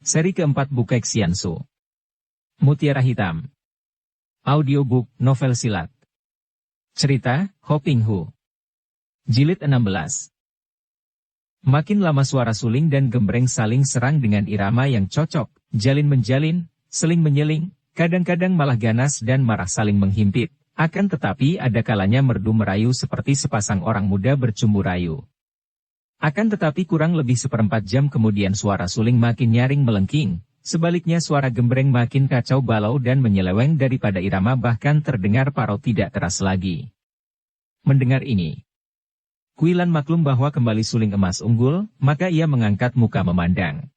Seri keempat Bukek Xiansu. Mutiara Hitam. Audiobook novel silat. Cerita, Ho Ping Hu. Jilid 16. Makin lama suara suling dan gembreng saling serang dengan irama yang cocok, jalin-menjalin, seling-menyeling, kadang-kadang malah ganas dan marah saling menghimpit. Akan tetapi ada kalanya merdu merayu seperti sepasang orang muda bercumbu rayu. Akan tetapi kurang lebih seperempat jam kemudian suara suling makin nyaring melengking, sebaliknya suara gembreng makin kacau balau dan menyeleweng daripada irama bahkan terdengar parau tidak keras lagi. Mendengar ini, Kuilan maklum bahwa kembali suling emas unggul, maka ia mengangkat muka memandang.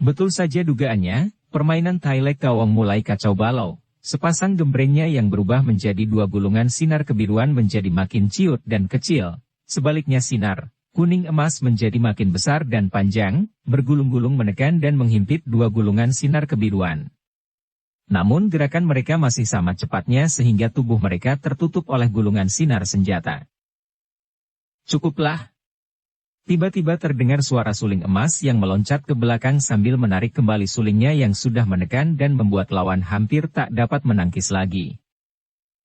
Betul saja dugaannya, permainan Tai Lek Kawong mulai kacau balau. Sepasang gembrengnya yang berubah menjadi dua gulungan sinar kebiruan menjadi makin ciut dan kecil. Sebaliknya sinar kuning emas menjadi makin besar dan panjang, bergulung-gulung menekan dan menghimpit dua gulungan sinar kebiruan. Namun gerakan mereka masih sama cepatnya sehingga tubuh mereka tertutup oleh gulungan sinar senjata. Cukuplah. Tiba-tiba terdengar suara suling emas yang meloncat ke belakang sambil menarik kembali sulingnya yang sudah menekan dan membuat lawan hampir tak dapat menangkis lagi.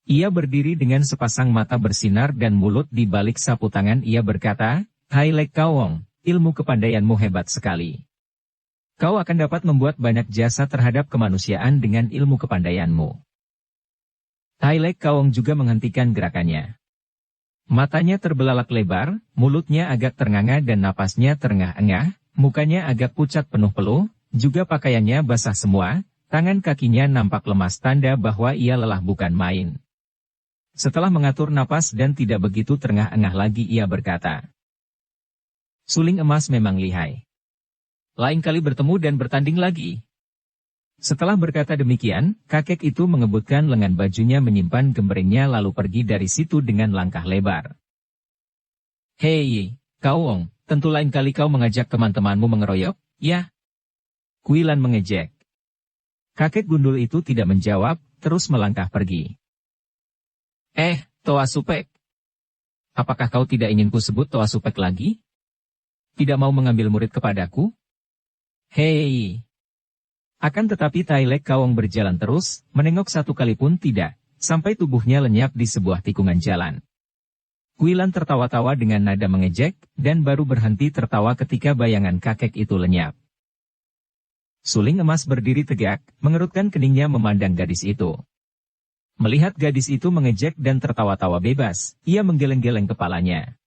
Ia berdiri dengan sepasang mata bersinar dan mulut di balik sapu tangan ia berkata, "Tai Lek Kawong, ilmu kepandaianmu hebat sekali. Kau akan dapat membuat banyak jasa terhadap kemanusiaan dengan ilmu kepandaianmu." Tai Lek Kawong juga menghentikan gerakannya. Matanya terbelalak lebar, mulutnya agak ternganga dan napasnya terengah-engah, mukanya agak pucat penuh peluh, juga pakaiannya basah semua, tangan kakinya nampak lemas tanda bahwa ia lelah bukan main. Setelah mengatur napas dan tidak begitu terengah-engah lagi ia berkata, "Suling emas memang lihai. Lain kali bertemu dan bertanding lagi." Setelah berkata demikian, kakek itu mengebutkan lengan bajunya menyimpan gembrengnya lalu pergi dari situ dengan langkah lebar. "Hei, Kawong, tentu lain kali kau mengajak teman-temanmu mengeroyok, ya?" Kuilan mengejek. Kakek gundul itu tidak menjawab, terus melangkah pergi. Toa Supek. Apakah kau tidak ingin ku sebut Toa Supek lagi? Tidak mau mengambil murid kepadaku? Hei. Akan tetapi Tai Lek Kawong berjalan terus, menengok satu kali pun tidak, sampai tubuhnya lenyap di sebuah tikungan jalan. Kuilan tertawa-tawa dengan nada mengejek, dan baru berhenti tertawa ketika bayangan kakek itu lenyap. Suling emas berdiri tegak, mengerutkan keningnya memandang gadis itu. Melihat gadis itu mengejek dan tertawa-tawa bebas, ia menggeleng-geleng kepalanya.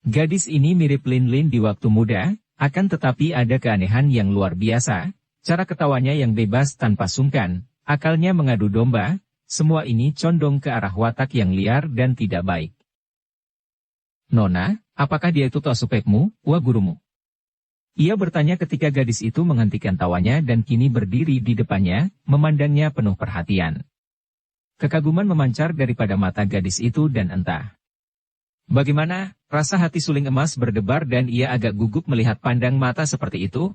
Gadis ini mirip Lin Lin di waktu muda, akan tetapi ada keanehan yang luar biasa. Cara ketawanya yang bebas tanpa sungkan, akalnya mengadu domba, semua ini condong ke arah watak yang liar dan tidak baik. "Nona, apakah dia itu Toa Supekmu, wah gurumu?" Ia bertanya ketika gadis itu menghentikan tawanya dan kini berdiri di depannya, memandangnya penuh perhatian. Kekaguman memancar daripada mata gadis itu dan entah bagaimana, rasa hati suling emas berdebar dan ia agak gugup melihat pandang mata seperti itu.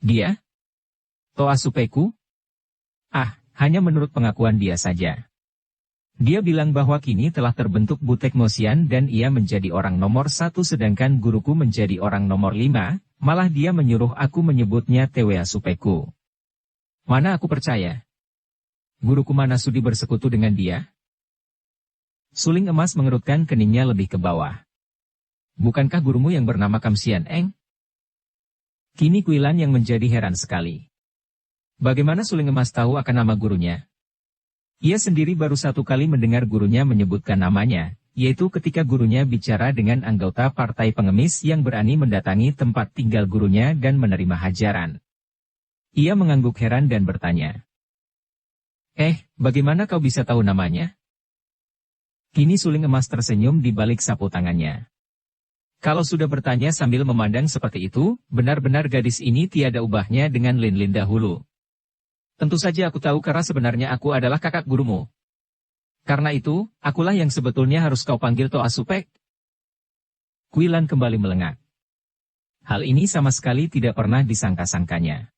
"Dia? Toa Supekku? Hanya menurut pengakuan dia saja. Dia bilang bahwa kini telah terbentuk Butek Mosian dan ia menjadi orang nomor 1 sedangkan guruku menjadi orang nomor 5, malah dia menyuruh aku menyebutnya Tewa Supekku. Mana aku percaya? Guruku mana sudi bersekutu dengan dia?" Suling emas mengerutkan keningnya lebih ke bawah. "Bukankah gurumu yang bernama Kam Sian Eng?" Kini Kuilan yang menjadi heran sekali. Bagaimana suling emas tahu akan nama gurunya? Ia sendiri baru satu kali mendengar gurunya menyebutkan namanya, yaitu ketika gurunya bicara dengan anggota partai pengemis yang berani mendatangi tempat tinggal gurunya dan menerima hajaran. Ia mengangguk heran dan bertanya, bagaimana kau bisa tahu namanya?" Kini suling emas tersenyum di balik sapu tangannya. Kalau sudah bertanya sambil memandang seperti itu, benar-benar gadis ini tiada ubahnya dengan Lin Lin dahulu. "Tentu saja aku tahu karena sebenarnya aku adalah kakak gurumu. Karena itu, akulah yang sebetulnya harus kau panggil Toa Supek." Kuilan kembali melengak. Hal ini sama sekali tidak pernah disangka-sangkanya.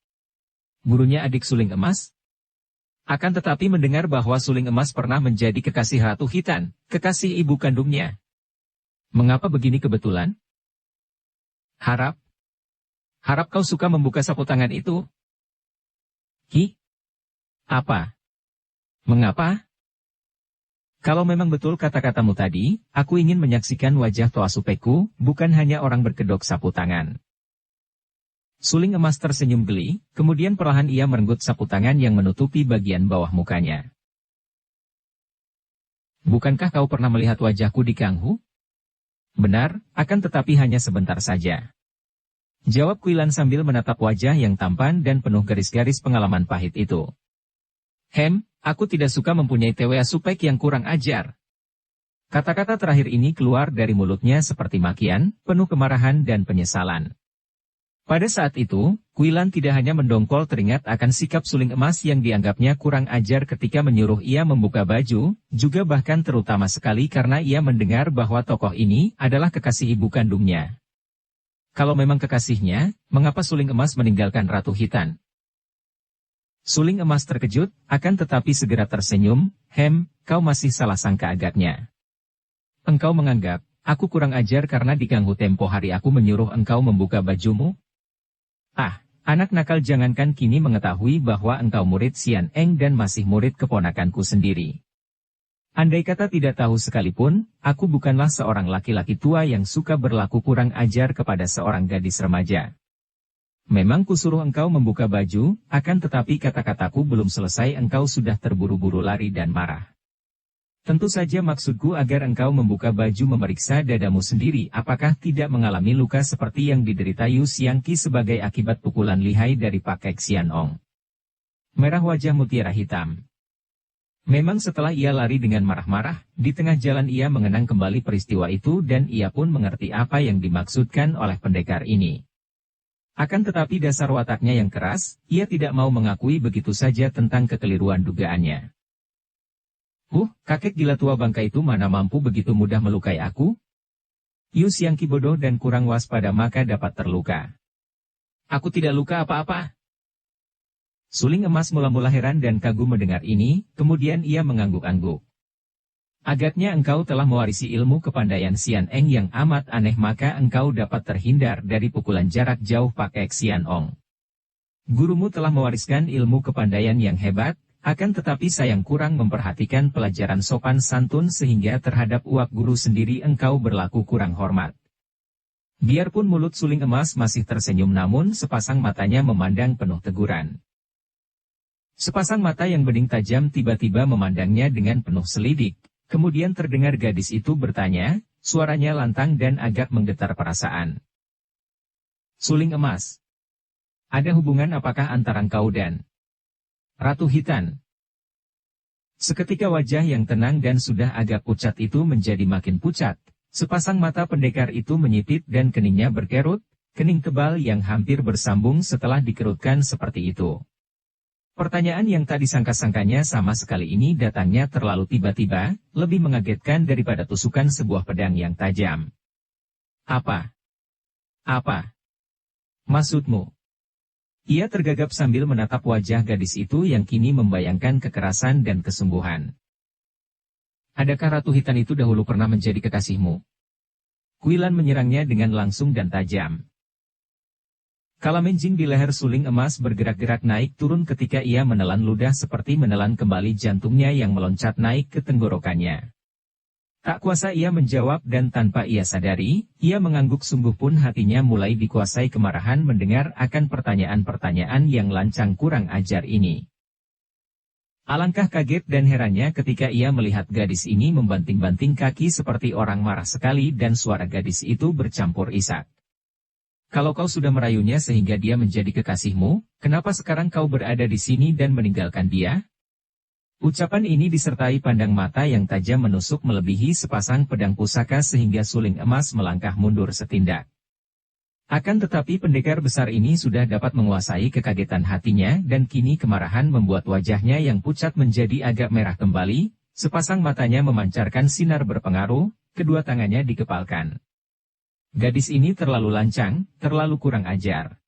Gurunya adik suling emas? Akan tetapi mendengar bahwa suling emas pernah menjadi kekasih Ratu Hitan, kekasih ibu kandungnya. Mengapa begini kebetulan? Harap kau suka membuka sapu tangan itu. Hi? Apa? Mengapa? Kalau memang betul kata-katamu tadi, aku ingin menyaksikan wajah Toa Supeku, bukan hanya orang berkedok sapu tangan. Suling emas tersenyum geli, kemudian perlahan ia merenggut sapu tangan yang menutupi bagian bawah mukanya. Bukankah kau pernah melihat wajahku di Kanghu? Benar, akan tetapi hanya sebentar saja. Jawab Kuilan sambil menatap wajah yang tampan dan penuh garis-garis pengalaman pahit itu. Aku tidak suka mempunyai TWA Supek yang kurang ajar. Kata-kata terakhir ini keluar dari mulutnya seperti makian, penuh kemarahan dan penyesalan. Pada saat itu, Kuilan tidak hanya mendongkol teringat akan sikap suling emas yang dianggapnya kurang ajar ketika menyuruh ia membuka baju, juga bahkan terutama sekali karena ia mendengar bahwa tokoh ini adalah kekasih ibu kandungnya. Kalau memang kekasihnya, mengapa suling emas meninggalkan Ratu Hitan? Suling emas terkejut, akan tetapi segera tersenyum, kau masih salah sangka agaknya. Engkau menganggap, aku kurang ajar karena di Kanghu tempo hari aku menyuruh engkau membuka bajumu? Anak nakal jangankan kini mengetahui bahwa engkau murid Sian Eng dan masih murid keponakanku sendiri. Andai kata tidak tahu sekalipun, aku bukanlah seorang laki-laki tua yang suka berlaku kurang ajar kepada seorang gadis remaja. Memang kusuruh engkau membuka baju, akan tetapi kata-kataku belum selesai engkau sudah terburu-buru lari dan marah. Tentu saja maksudku agar engkau membuka baju memeriksa dadamu sendiri apakah tidak mengalami luka seperti yang diderita Yu Xiangqi sebagai akibat pukulan lihai dari Pak Kek Sian Ong. Merah wajah Mutiara Hitam. Memang setelah ia lari dengan marah-marah, di tengah jalan ia mengenang kembali peristiwa itu dan ia pun mengerti apa yang dimaksudkan oleh pendekar ini. Akan tetapi dasar wataknya yang keras, ia tidak mau mengakui begitu saja tentang kekeliruan dugaannya. Kakek gila tua bangka itu mana mampu begitu mudah melukai aku? Yu Xiangqi bodoh dan kurang waspada maka dapat terluka. Aku tidak luka apa-apa. Suling emas mula-mula heran dan kagum mendengar ini, kemudian ia mengangguk-angguk. Agaknya engkau telah mewarisi ilmu kepandaian Sian Eng yang amat aneh maka engkau dapat terhindar dari pukulan jarak jauh Pak Kek Sian Ong. Gurumu telah mewariskan ilmu kepandaian yang hebat, akan tetapi sayang kurang memperhatikan pelajaran sopan santun sehingga terhadap uak guru sendiri engkau berlaku kurang hormat. Biarpun mulut suling emas masih tersenyum namun sepasang matanya memandang penuh teguran. Sepasang mata yang bening tajam tiba-tiba memandangnya dengan penuh selidik, kemudian terdengar gadis itu bertanya, suaranya lantang dan agak menggetar perasaan. Suling emas. Ada hubungan apakah antara engkau dan Ratu Hitan? Seketika wajah yang tenang dan sudah agak pucat itu menjadi makin pucat, sepasang mata pendekar itu menyipit dan keningnya berkerut, kening tebal yang hampir bersambung setelah dikerutkan seperti itu. Pertanyaan yang tak disangka-sangkanya sama sekali ini datangnya terlalu tiba-tiba, lebih mengagetkan daripada tusukan sebuah pedang yang tajam. Apa? Maksudmu? Ia tergagap sambil menatap wajah gadis itu yang kini membayangkan kekerasan dan kesungguhan. Adakah Ratu Hitan itu dahulu pernah menjadi kekasihmu? Kuilan menyerangnya dengan langsung dan tajam. Kalamenjing di leher suling emas bergerak-gerak naik turun ketika ia menelan ludah seperti menelan kembali jantungnya yang meloncat naik ke tenggorokannya. Tak kuasa ia menjawab dan tanpa ia sadari, ia mengangguk sungguh pun hatinya mulai dikuasai kemarahan mendengar akan pertanyaan-pertanyaan yang lancang kurang ajar ini. Alangkah kaget dan herannya ketika ia melihat gadis ini membanting-banting kaki seperti orang marah sekali dan suara gadis itu bercampur isak. Kalau kau sudah merayunya sehingga dia menjadi kekasihmu, kenapa sekarang kau berada di sini dan meninggalkan dia? Ucapan ini disertai pandang mata yang tajam menusuk melebihi sepasang pedang pusaka sehingga suling emas melangkah mundur setindak. Akan tetapi pendekar besar ini sudah dapat menguasai kekagetan hatinya dan kini kemarahan membuat wajahnya yang pucat menjadi agak merah kembali, sepasang matanya memancarkan sinar berpengaruh, kedua tangannya dikepalkan. Gadis ini terlalu lancang, terlalu kurang ajar.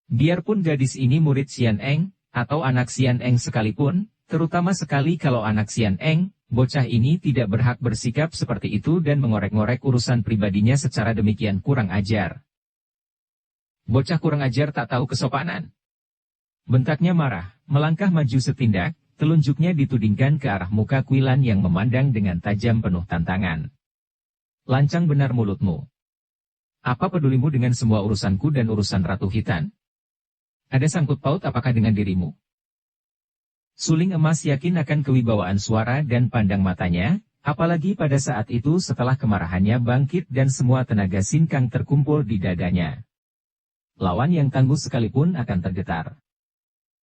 Biarpun gadis ini murid Sian Eng, atau anak Sian Eng sekalipun, terutama sekali kalau anak Sian Eng, bocah ini tidak berhak bersikap seperti itu dan mengorek-ngorek urusan pribadinya secara demikian kurang ajar. Bocah kurang ajar tak tahu kesopanan. Bentaknya marah, melangkah maju setindak, telunjuknya ditudingkan ke arah muka Kuilan yang memandang dengan tajam penuh tantangan. Lancang benar mulutmu. Apa pedulimu dengan semua urusanku dan urusan Ratu Hitan? Ada sangkut paut apakah dengan dirimu? Suling Emas yakin akan kewibawaan suara dan pandang matanya, apalagi pada saat itu setelah kemarahannya bangkit dan semua tenaga sinkang terkumpul di dadanya. Lawan yang tangguh sekalipun akan tergetar.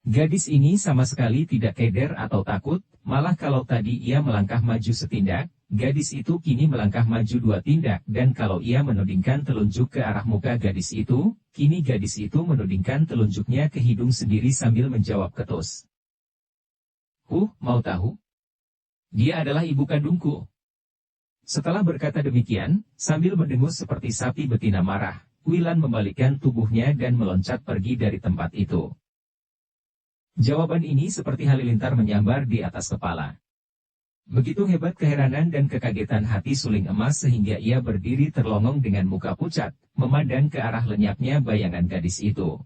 Gadis ini sama sekali tidak keder atau takut, malah kalau tadi ia melangkah maju setindak, gadis itu kini melangkah maju 2 tindak dan kalau ia menudingkan telunjuk ke arah muka gadis itu, kini gadis itu menudingkan telunjuknya ke hidung sendiri sambil menjawab ketus. Mau tahu? Dia adalah ibu kandungku. Setelah berkata demikian, sambil mendengus seperti sapi betina marah, Kuilan membalikkan tubuhnya dan meloncat pergi dari tempat itu. Jawaban ini seperti halilintar menyambar di atas kepala. Begitu hebat keheranan dan kekagetan hati Suling Emas sehingga ia berdiri terlongong dengan muka pucat, memandang ke arah lenyapnya bayangan gadis itu.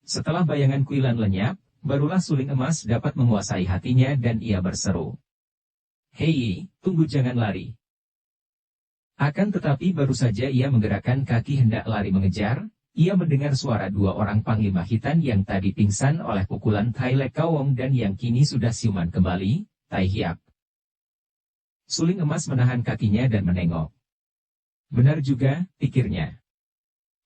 Setelah bayangan Kuilan lenyap, barulah Suling Emas dapat menguasai hatinya dan ia berseru. Hei, tunggu jangan lari. Akan tetapi baru saja ia menggerakkan kaki hendak lari mengejar, ia mendengar suara 2 orang panglima hitan yang tadi pingsan oleh pukulan Tai Lek Kawong dan yang kini sudah siuman kembali, Tai Hiap. Suling Emas menahan kakinya dan menengok. Benar juga, pikirnya.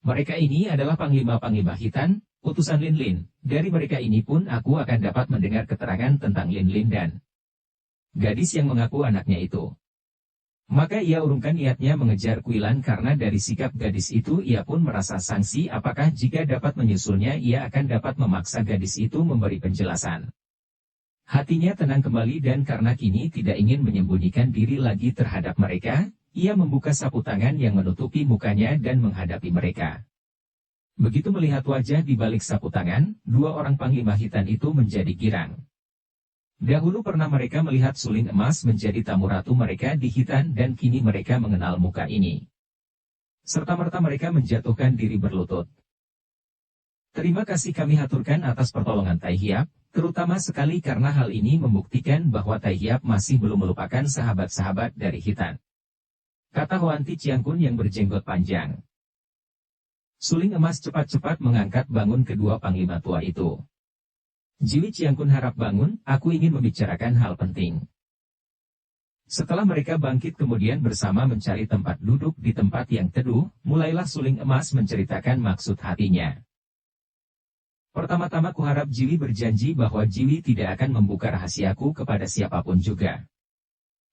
Mereka ini adalah panglima-panglima hitan, utusan Lin Lin, dari mereka ini pun aku akan dapat mendengar keterangan tentang Lin Lin dan gadis yang mengaku anaknya itu. Maka ia urungkan niatnya mengejar Kuilan karena dari sikap gadis itu ia pun merasa sangsi apakah jika dapat menyusulnya ia akan dapat memaksa gadis itu memberi penjelasan. Hatinya tenang kembali dan karena kini tidak ingin menyembunyikan diri lagi terhadap mereka, ia membuka sapu tangan yang menutupi mukanya dan menghadapi mereka. Begitu melihat wajah di balik sapu tangan, 2 orang panglima hitan itu menjadi girang. Dahulu pernah mereka melihat Suling Emas menjadi tamu ratu mereka di Hitan dan kini mereka mengenal muka ini. Serta-merta mereka menjatuhkan diri berlutut. Terima kasih kami haturkan atas pertolongan Tai Hiap, terutama sekali karena hal ini membuktikan bahwa Tai Hiap masih belum melupakan sahabat-sahabat dari Hitan. Kata Hoanti Ciangkun yang berjenggot panjang. Suling Emas cepat-cepat mengangkat bangun kedua panglima tua itu. Jiwi Ciangkun harap bangun, aku ingin membicarakan hal penting. Setelah mereka bangkit kemudian bersama mencari tempat duduk di tempat yang teduh, mulailah Suling Emas menceritakan maksud hatinya. Pertama-tama kuharap Jiwi berjanji bahwa Jiwi tidak akan membuka rahasiaku kepada siapapun juga.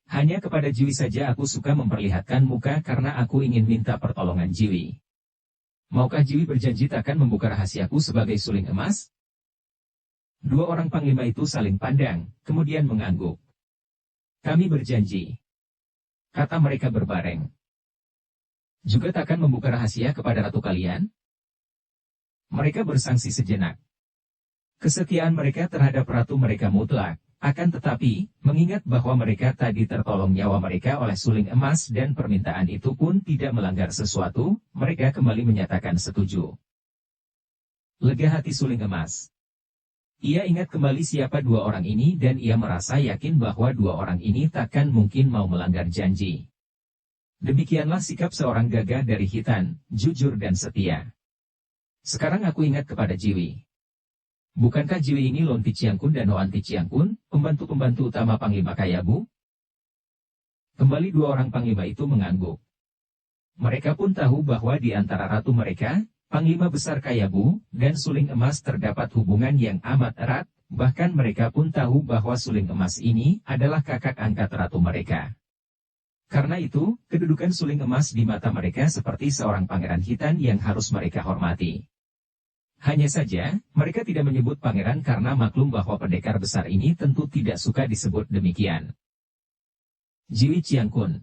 Hanya kepada Jiwi saja aku suka memperlihatkan muka karena aku ingin minta pertolongan Jiwi. Maukah Jiwi berjanji takkan membuka rahasiaku sebagai Suling Emas? 2 orang panglima itu saling pandang, kemudian mengangguk. Kami berjanji. Kata mereka berbareng. Juga takkan membuka rahasia kepada ratu kalian? Mereka bersangsi sejenak. Kesetiaan mereka terhadap ratu mereka mutlak, akan tetapi, mengingat bahwa mereka tadi tertolong nyawa mereka oleh Suling Emas dan permintaan itu pun tidak melanggar sesuatu, mereka kembali menyatakan setuju. Lega hati Suling Emas. Ia ingat kembali siapa 2 orang ini dan ia merasa yakin bahwa 2 orang ini takkan mungkin mau melanggar janji. Demikianlah sikap seorang gagah dari Hitan, jujur dan setia. Sekarang aku ingat kepada Jiwi. Bukankah Jiwi ini Lonti Ciangkun dan Hoanti Ciangkun, pembantu-pembantu utama Panglima Kayabu? Kembali 2 orang panglima itu mengangguk. Mereka pun tahu bahwa di antara ratu mereka, Panglima Besar Kayabu, dan Suling Emas terdapat hubungan yang amat erat, bahkan mereka pun tahu bahwa Suling Emas ini adalah kakak angkat ratu mereka. Karena itu, kedudukan Suling Emas di mata mereka seperti seorang pangeran Hitan yang harus mereka hormati. Hanya saja, mereka tidak menyebut pangeran karena maklum bahwa pendekar besar ini tentu tidak suka disebut demikian. Jiwi Ciangkun.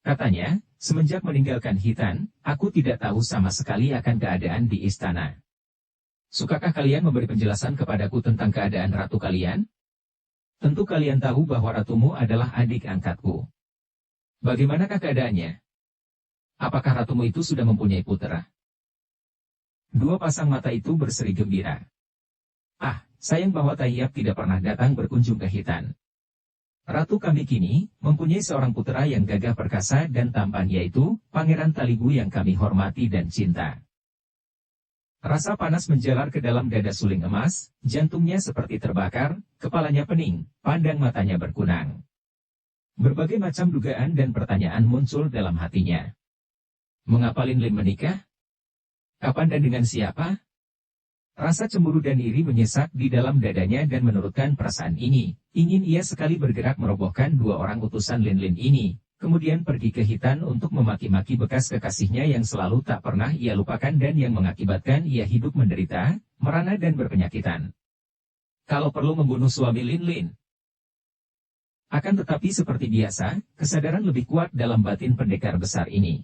Katanya, semenjak meninggalkan Hitan, aku tidak tahu sama sekali akan keadaan di istana. Sukakah kalian memberi penjelasan kepadaku tentang keadaan ratu kalian? Tentu kalian tahu bahwa ratumu adalah adik angkatku. Bagaimanakah keadaannya? Apakah ratumu itu sudah mempunyai putra? Dua pasang mata itu berseri gembira. Ah, sayang bahwa Tahiap tidak pernah datang berkunjung ke Hitan. Ratu kami kini mempunyai seorang putra yang gagah perkasa dan tampan, yaitu Pangeran Talibu yang kami hormati dan cinta. Rasa panas menjalar ke dalam dada Suling Emas, jantungnya seperti terbakar, kepalanya pening, pandang matanya berkunang. Berbagai macam dugaan dan pertanyaan muncul dalam hatinya. Mengapa Lin Lin menikah? Kapan dan dengan siapa? Rasa cemburu dan iri menyesak di dalam dadanya dan menurutkan perasaan ini, ingin ia sekali bergerak merobohkan dua orang utusan Lin Lin ini, kemudian pergi ke Hitan untuk memaki-maki bekas kekasihnya yang selalu tak pernah ia lupakan dan yang mengakibatkan ia hidup menderita, merana dan berpenyakitan. Kalau perlu membunuh suami Lin Lin. Akan tetapi seperti biasa, kesadaran lebih kuat dalam batin pendekar besar ini.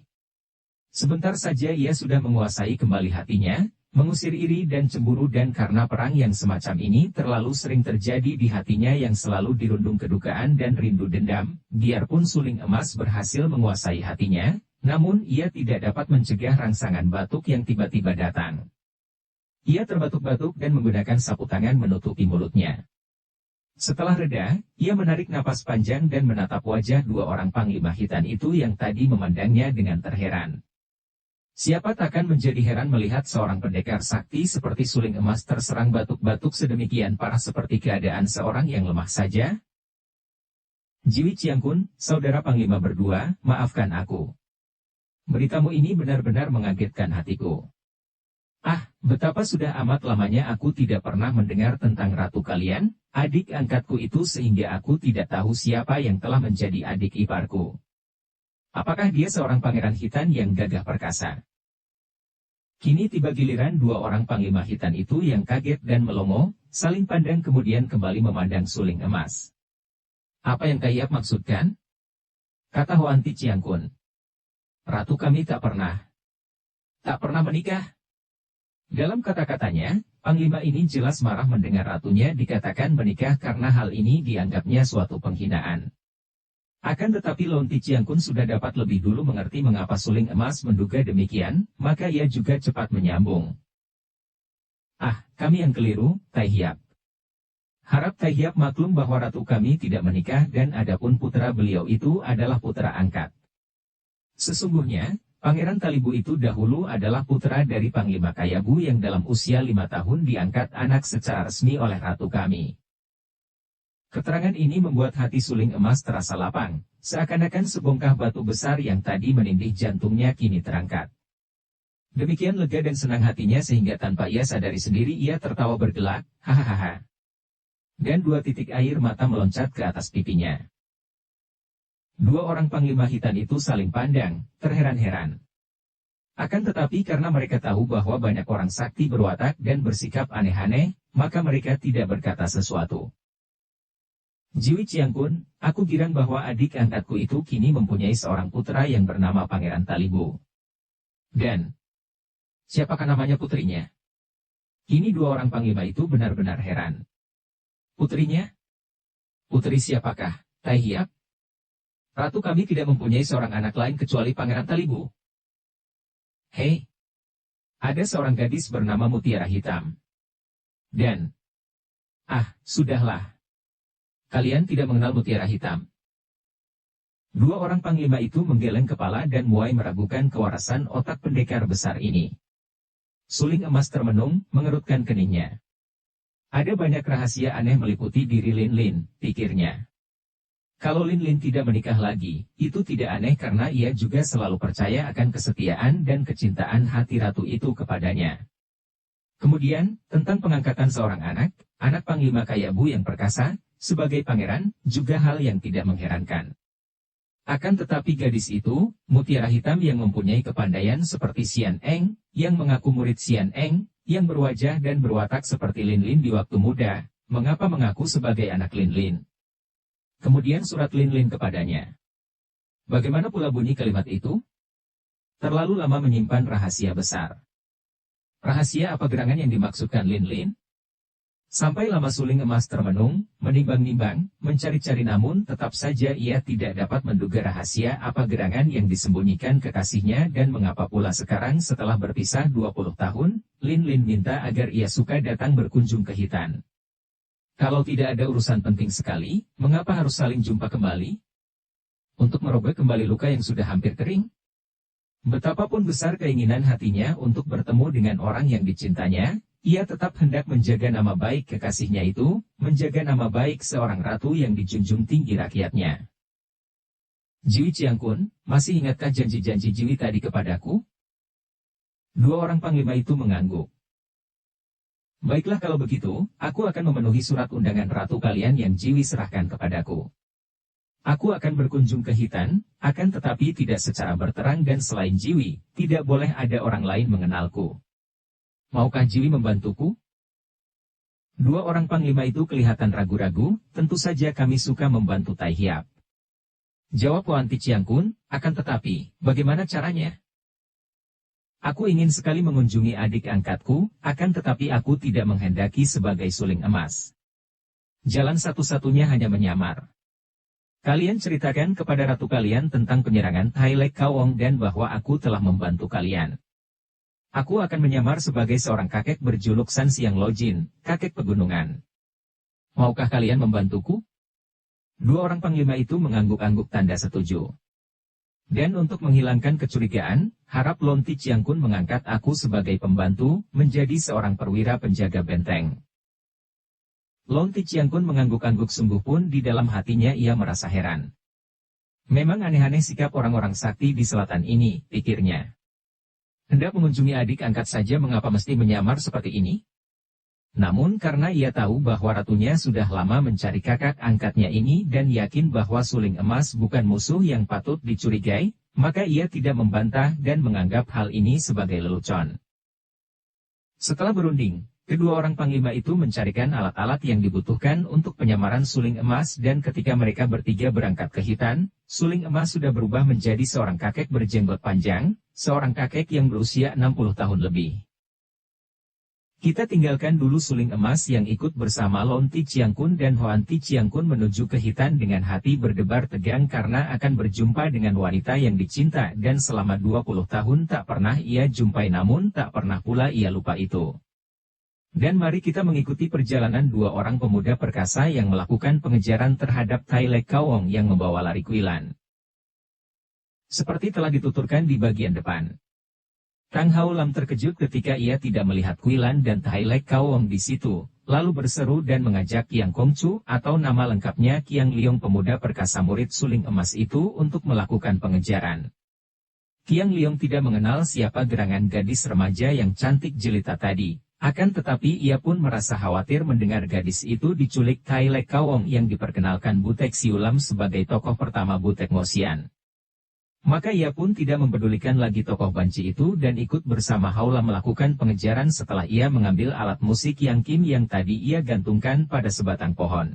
Sebentar saja ia sudah menguasai kembali hatinya, mengusir iri dan cemburu, dan karena perang yang semacam ini terlalu sering terjadi di hatinya yang selalu dirundung kedukaan dan rindu dendam, biarpun Suling Emas berhasil menguasai hatinya, namun ia tidak dapat mencegah rangsangan batuk yang tiba-tiba datang. Ia terbatuk-batuk dan menggunakan sapu tangan menutupi mulutnya. Setelah reda, ia menarik napas panjang dan menatap wajah dua orang Panglima Hitan itu yang tadi memandangnya dengan terheran. Siapa takkan menjadi heran melihat seorang pendekar sakti seperti Suling Emas terserang batuk-batuk sedemikian parah seperti keadaan seorang yang lemah saja? Jiwi Ciangkun, saudara Panglima berdua, maafkan aku. Beritamu ini benar-benar mengagetkan hatiku. Ah, betapa sudah amat lamanya aku tidak pernah mendengar tentang ratu kalian, adik angkatku itu, sehingga aku tidak tahu siapa yang telah menjadi adik iparku. Apakah dia seorang pangeran Hitan yang gagah perkasa? Kini tiba giliran dua orang Panglima Hitan itu yang kaget dan melongo, saling pandang kemudian kembali memandang Suling Emas. Apa yang Tahiap maksudkan? Kata Hoanti Ciangkun. Ratu kami tak pernah menikah. Dalam kata-katanya, Panglima ini jelas marah mendengar ratunya dikatakan menikah karena hal ini dianggapnya suatu penghinaan. Akan tetapi Lonti Ciangkun sudah dapat lebih dulu mengerti mengapa Suling Emas menduga demikian, maka ia juga cepat menyambung. Ah, kami yang keliru, Tahiap. Harap Tahiap maklum bahwa ratu kami tidak menikah dan adapun putra beliau itu adalah putra angkat. Sesungguhnya, Pangeran Talibu itu dahulu adalah putra dari Panglima Kayabu yang dalam usia 5 tahun diangkat anak secara resmi oleh ratu kami. Keterangan ini membuat hati Suling Emas terasa lapang, seakan-akan sebongkah batu besar yang tadi menindih jantungnya kini terangkat. Demikian lega dan senang hatinya sehingga tanpa ia sadari sendiri ia tertawa bergelak, hahaha. Dan 2 titik air mata meloncat ke atas pipinya. Dua orang Panglima Hitan itu saling pandang, terheran-heran. Akan tetapi karena mereka tahu bahwa banyak orang sakti berwatak dan bersikap aneh-aneh, maka mereka tidak berkata sesuatu. Jiwi Ciangkun, aku girang bahwa adik angkatku itu kini mempunyai seorang putra yang bernama Pangeran Talibu. Dan siapakah namanya putrinya? Kini dua orang Panglima itu benar-benar heran. Putrinya? Putri siapakah, Tahiap? Ratu kami tidak mempunyai seorang anak lain kecuali Pangeran Talibu. Hei! Ada seorang gadis bernama Mutiara Hitam. Dan sudahlah. Kalian tidak mengenal Mutiara Hitam. Dua orang Panglima itu menggeleng kepala dan mulai meragukan kewarasan otak pendekar besar ini. Suling Emas termenung, mengerutkan keningnya. Ada banyak rahasia aneh meliputi diri Lin Lin, pikirnya. Kalau Lin Lin tidak menikah lagi, itu tidak aneh karena ia juga selalu percaya akan kesetiaan dan kecintaan hati ratu itu kepadanya. Kemudian, tentang pengangkatan seorang anak Panglima Kayabu yang perkasa, sebagai pangeran, juga hal yang tidak mengherankan. Akan tetapi gadis itu, Mutiara Hitam yang mempunyai kepandaian seperti Xian Eng, yang mengaku murid Xian Eng, yang berwajah dan berwatak seperti Lin Lin di waktu muda, mengapa mengaku sebagai anak Lin Lin? Kemudian surat Lin Lin kepadanya. Bagaimana pula bunyi kalimat itu? Terlalu lama menyimpan rahasia besar. Rahasia apa gerangan yang dimaksudkan Lin Lin? Sampai lama Suling Emas termenung, menimbang-nimbang, mencari-cari namun tetap saja ia tidak dapat menduga rahasia apa gerangan yang disembunyikan kekasihnya dan mengapa pula sekarang setelah berpisah 20 tahun, Lin Lin minta agar ia suka datang berkunjung ke Hitan. Kalau tidak ada urusan penting sekali, mengapa harus saling jumpa kembali? Untuk merobek kembali luka yang sudah hampir kering? Betapapun besar keinginan hatinya untuk bertemu dengan orang yang dicintanya, ia tetap hendak menjaga nama baik kekasihnya itu, menjaga nama baik seorang ratu yang dijunjung tinggi rakyatnya. Jiwi Chiangkun, masih ingatkah janji-janji Jiwi tadi kepadaku? Dua orang panglima itu mengangguk. Baiklah kalau begitu, aku akan memenuhi surat undangan ratu kalian yang Jiwi serahkan kepadaku. Aku akan berkunjung ke Hitan, akan tetapi tidak secara berterang dan selain Jiwi, tidak boleh ada orang lain mengenalku. Maukah Jiwi membantuku? Dua orang panglima itu kelihatan ragu-ragu, tentu saja kami suka membantu Tai Hiap. Jawab Wan Tichiangkun, akan tetapi, bagaimana caranya? Aku ingin sekali mengunjungi adik angkatku, akan tetapi aku tidak menghendaki sebagai suling emas. Jalan satu-satunya hanya menyamar. Kalian ceritakan kepada ratu kalian tentang penyerangan Tai Lek Kawong dan bahwa aku telah membantu kalian. Aku akan menyamar sebagai seorang kakek berjuluk San Siang Lojin, kakek pegunungan. Maukah kalian membantuku? Dua orang panglima itu mengangguk-angguk tanda setuju. Dan untuk menghilangkan kecurigaan, harap Lon Tichiangkun mengangkat aku sebagai pembantu, menjadi seorang perwira penjaga benteng. Lon Tichiangkun mengangguk-angguk sungguh pun di dalam hatinya ia merasa heran. Memang aneh-aneh sikap orang-orang sakti di selatan ini, pikirnya. Hendak mengunjungi adik angkat saja mengapa mesti menyamar seperti ini? Namun karena ia tahu bahwa ratunya sudah lama mencari kakak angkatnya ini dan yakin bahwa suling emas bukan musuh yang patut dicurigai, maka ia tidak membantah dan menganggap hal ini sebagai lelucon. Setelah berunding, kedua orang panglima itu mencarikan alat-alat yang dibutuhkan untuk penyamaran suling emas dan ketika mereka bertiga berangkat ke Hitan, suling emas sudah berubah menjadi seorang kakek berjenggot panjang, seorang kakek yang berusia 60 tahun lebih. Kita tinggalkan dulu suling emas yang ikut bersama Lon Tichiangkun dan Hoan Tichiangkun menuju ke Hitan dengan hati berdebar tegang karena akan berjumpa dengan wanita yang dicinta dan selama 20 tahun tak pernah ia jumpai namun tak pernah pula ia lupa itu. Dan mari kita mengikuti perjalanan dua orang pemuda perkasa yang melakukan pengejaran terhadap Tai Lek Kawong yang membawa lari kuilan. Seperti telah dituturkan di bagian depan. Kang Hao Lam terkejut ketika ia tidak melihat Kuilan dan Tai Lek Kawong di situ, lalu berseru dan mengajak Kiang Kongcu atau nama lengkapnya Kiang Liong pemuda perkasa murid suling emas itu untuk melakukan pengejaran. Kiang Liong tidak mengenal siapa gerangan gadis remaja yang cantik jelita tadi, akan tetapi ia pun merasa khawatir mendengar gadis itu diculik Tai Lek Kawong yang diperkenalkan Butek Siulam sebagai tokoh pertama Butek Ngosian. Maka ia pun tidak mempedulikan lagi tokoh banci itu dan ikut bersama Haula melakukan pengejaran setelah ia mengambil alat musik Yang Kim yang tadi ia gantungkan pada sebatang pohon.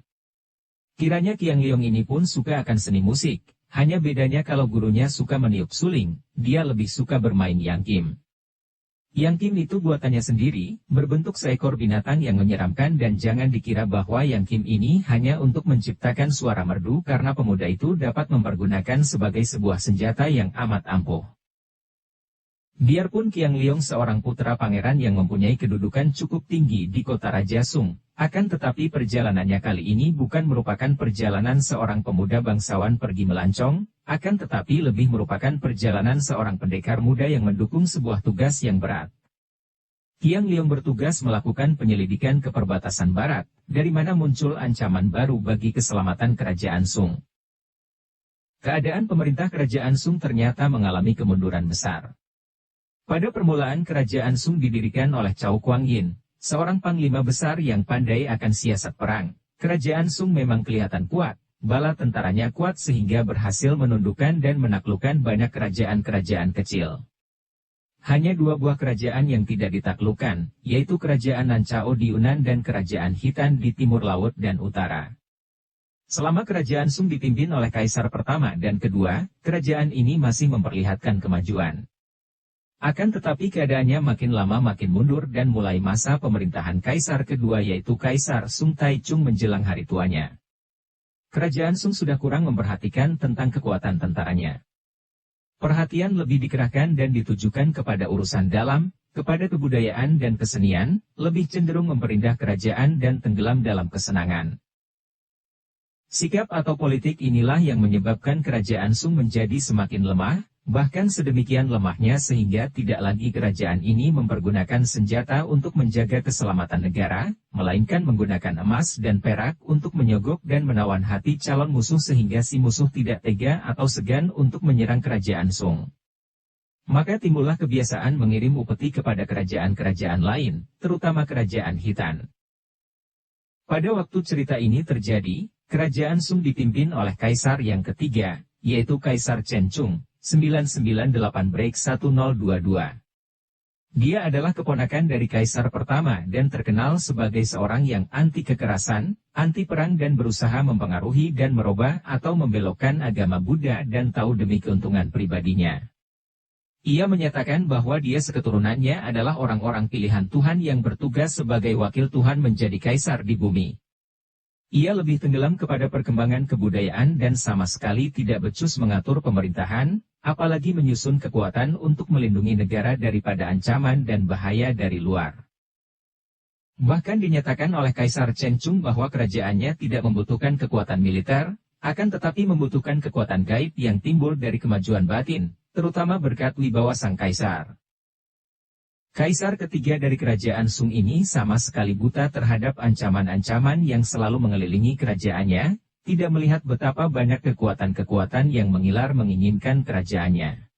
Kiranya Kiang Liong ini pun suka akan seni musik, hanya bedanya kalau gurunya suka meniup suling, dia lebih suka bermain Yang Kim. Yang Kim itu buatannya sendiri, berbentuk seekor binatang yang menyeramkan dan jangan dikira bahwa Yang Kim ini hanya untuk menciptakan suara merdu karena pemuda itu dapat mempergunakan sebagai sebuah senjata yang amat ampuh. Biarpun Kiang Liong seorang putra pangeran yang mempunyai kedudukan cukup tinggi di kota Raja Sung, akan tetapi perjalanannya kali ini bukan merupakan perjalanan seorang pemuda bangsawan pergi melancong, akan tetapi lebih merupakan perjalanan seorang pendekar muda yang mendukung sebuah tugas yang berat. Kiang Liong bertugas melakukan penyelidikan ke perbatasan barat, dari mana muncul ancaman baru bagi keselamatan kerajaan Sung. Keadaan pemerintah kerajaan Sung ternyata mengalami kemunduran besar. Pada permulaan kerajaan Sung didirikan oleh Cao Kuangyin, seorang panglima besar yang pandai akan siasat perang. Kerajaan Sung memang kelihatan kuat. Bala tentaranya kuat sehingga berhasil menundukkan dan menaklukkan banyak kerajaan-kerajaan kecil. Hanya dua buah kerajaan yang tidak ditaklukkan, yaitu kerajaan Nancao di Yunnan dan kerajaan Hitan di timur laut dan utara. Selama kerajaan Sung dipimpin oleh Kaisar pertama dan kedua, kerajaan ini masih memperlihatkan kemajuan. Akan tetapi keadaannya makin lama makin mundur dan mulai masa pemerintahan Kaisar kedua yaitu Kaisar Sung Taichung menjelang hari tuanya. Kerajaan Sung sudah kurang memperhatikan tentang kekuatan tentaranya. Perhatian lebih dikerahkan dan ditujukan kepada urusan dalam, kepada kebudayaan dan kesenian, lebih cenderung memperindah kerajaan dan tenggelam dalam kesenangan. Sikap atau politik inilah yang menyebabkan kerajaan Sung menjadi semakin lemah, bahkan sedemikian lemahnya sehingga tidak lagi kerajaan ini mempergunakan senjata untuk menjaga keselamatan negara, melainkan menggunakan emas dan perak untuk menyogok dan menawan hati calon musuh sehingga si musuh tidak tega atau segan untuk menyerang kerajaan Sung. Maka timbullah kebiasaan mengirim upeti kepada kerajaan-kerajaan lain, terutama kerajaan Khitan. Pada waktu cerita ini terjadi, kerajaan Sung dipimpin oleh kaisar yang ketiga, yaitu Kaisar Chen Chung, 998-1022. Dia adalah keponakan dari kaisar pertama dan terkenal sebagai seorang yang anti kekerasan, anti perang dan berusaha mempengaruhi dan merubah atau membelokkan agama Buddha dan tahu demi keuntungan pribadinya. Ia menyatakan bahwa dia seketurunannya adalah orang-orang pilihan Tuhan yang bertugas sebagai wakil Tuhan menjadi kaisar di bumi. Ia lebih tenggelam kepada perkembangan kebudayaan dan sama sekali tidak becus mengatur pemerintahan, apalagi menyusun kekuatan untuk melindungi negara daripada ancaman dan bahaya dari luar. Bahkan dinyatakan oleh Kaisar Chen Chung bahwa kerajaannya tidak membutuhkan kekuatan militer, akan tetapi membutuhkan kekuatan gaib yang timbul dari kemajuan batin, terutama berkat wibawa sang kaisar. Kaisar ketiga dari kerajaan Sung ini sama sekali buta terhadap ancaman-ancaman yang selalu mengelilingi kerajaannya, tidak melihat betapa banyak kekuatan-kekuatan yang mengilar menginginkan kerajaannya.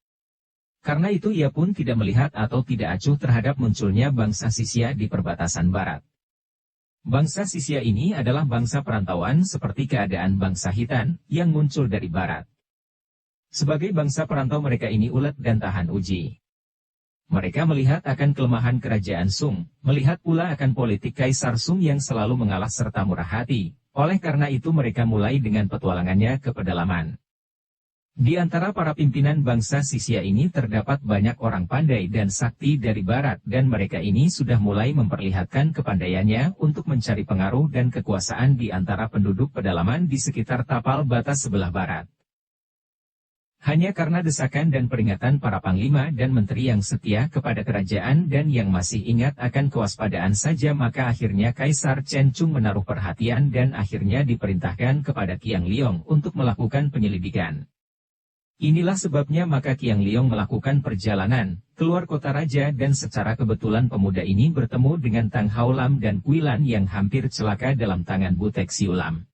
Karena itu ia pun tidak melihat atau tidak acuh terhadap munculnya bangsa Sisya di perbatasan barat. Bangsa Sisya ini adalah bangsa perantauan seperti keadaan bangsa Khitan yang muncul dari barat. Sebagai bangsa perantau mereka ini ulet dan tahan uji. Mereka melihat akan kelemahan kerajaan Sung, melihat pula akan politik Kaisar Sung yang selalu mengalah serta murah hati, oleh karena itu mereka mulai dengan petualangannya ke pedalaman. Di antara para pimpinan bangsa Sisya ini terdapat banyak orang pandai dan sakti dari barat dan mereka ini sudah mulai memperlihatkan kepandaiannya untuk mencari pengaruh dan kekuasaan di antara penduduk pedalaman di sekitar tapal batas sebelah barat. Hanya karena desakan dan peringatan para panglima dan menteri yang setia kepada kerajaan dan yang masih ingat akan kewaspadaan saja maka akhirnya Kaisar Chen Chung menaruh perhatian dan akhirnya diperintahkan kepada Qiang Liong untuk melakukan penyelidikan. Inilah sebabnya maka Qiang Liong melakukan perjalanan keluar kota raja dan secara kebetulan pemuda ini bertemu dengan Tang Haolam dan Kuilan yang hampir celaka dalam tangan Butek Siulam.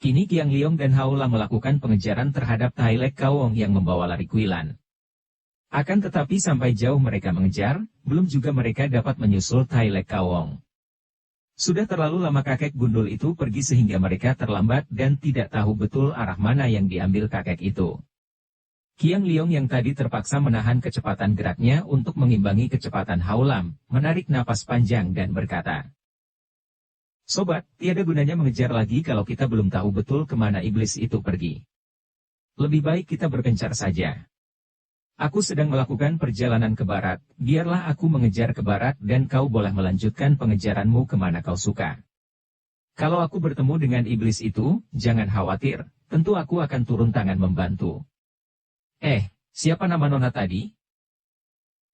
Kini Qiang Liong dan Haolam melakukan pengejaran terhadap Tai Lek Kawong yang membawa lari Kuilan. Akan tetapi sampai jauh mereka mengejar, belum juga mereka dapat menyusul Tai Lek Kawong. Sudah terlalu lama kakek gundul itu pergi sehingga mereka terlambat dan tidak tahu betul arah mana yang diambil kakek itu. Qiang Liong yang tadi terpaksa menahan kecepatan geraknya untuk mengimbangi kecepatan Haolam, menarik napas panjang dan berkata, "Sobat, tiada gunanya mengejar lagi kalau kita belum tahu betul kemana iblis itu pergi. Lebih baik kita berpencar saja. Aku sedang melakukan perjalanan ke barat, biarlah aku mengejar ke barat dan kau boleh melanjutkan pengejaranmu kemana kau suka. Kalau aku bertemu dengan iblis itu, jangan khawatir, tentu aku akan turun tangan membantu." Siapa nama nona tadi?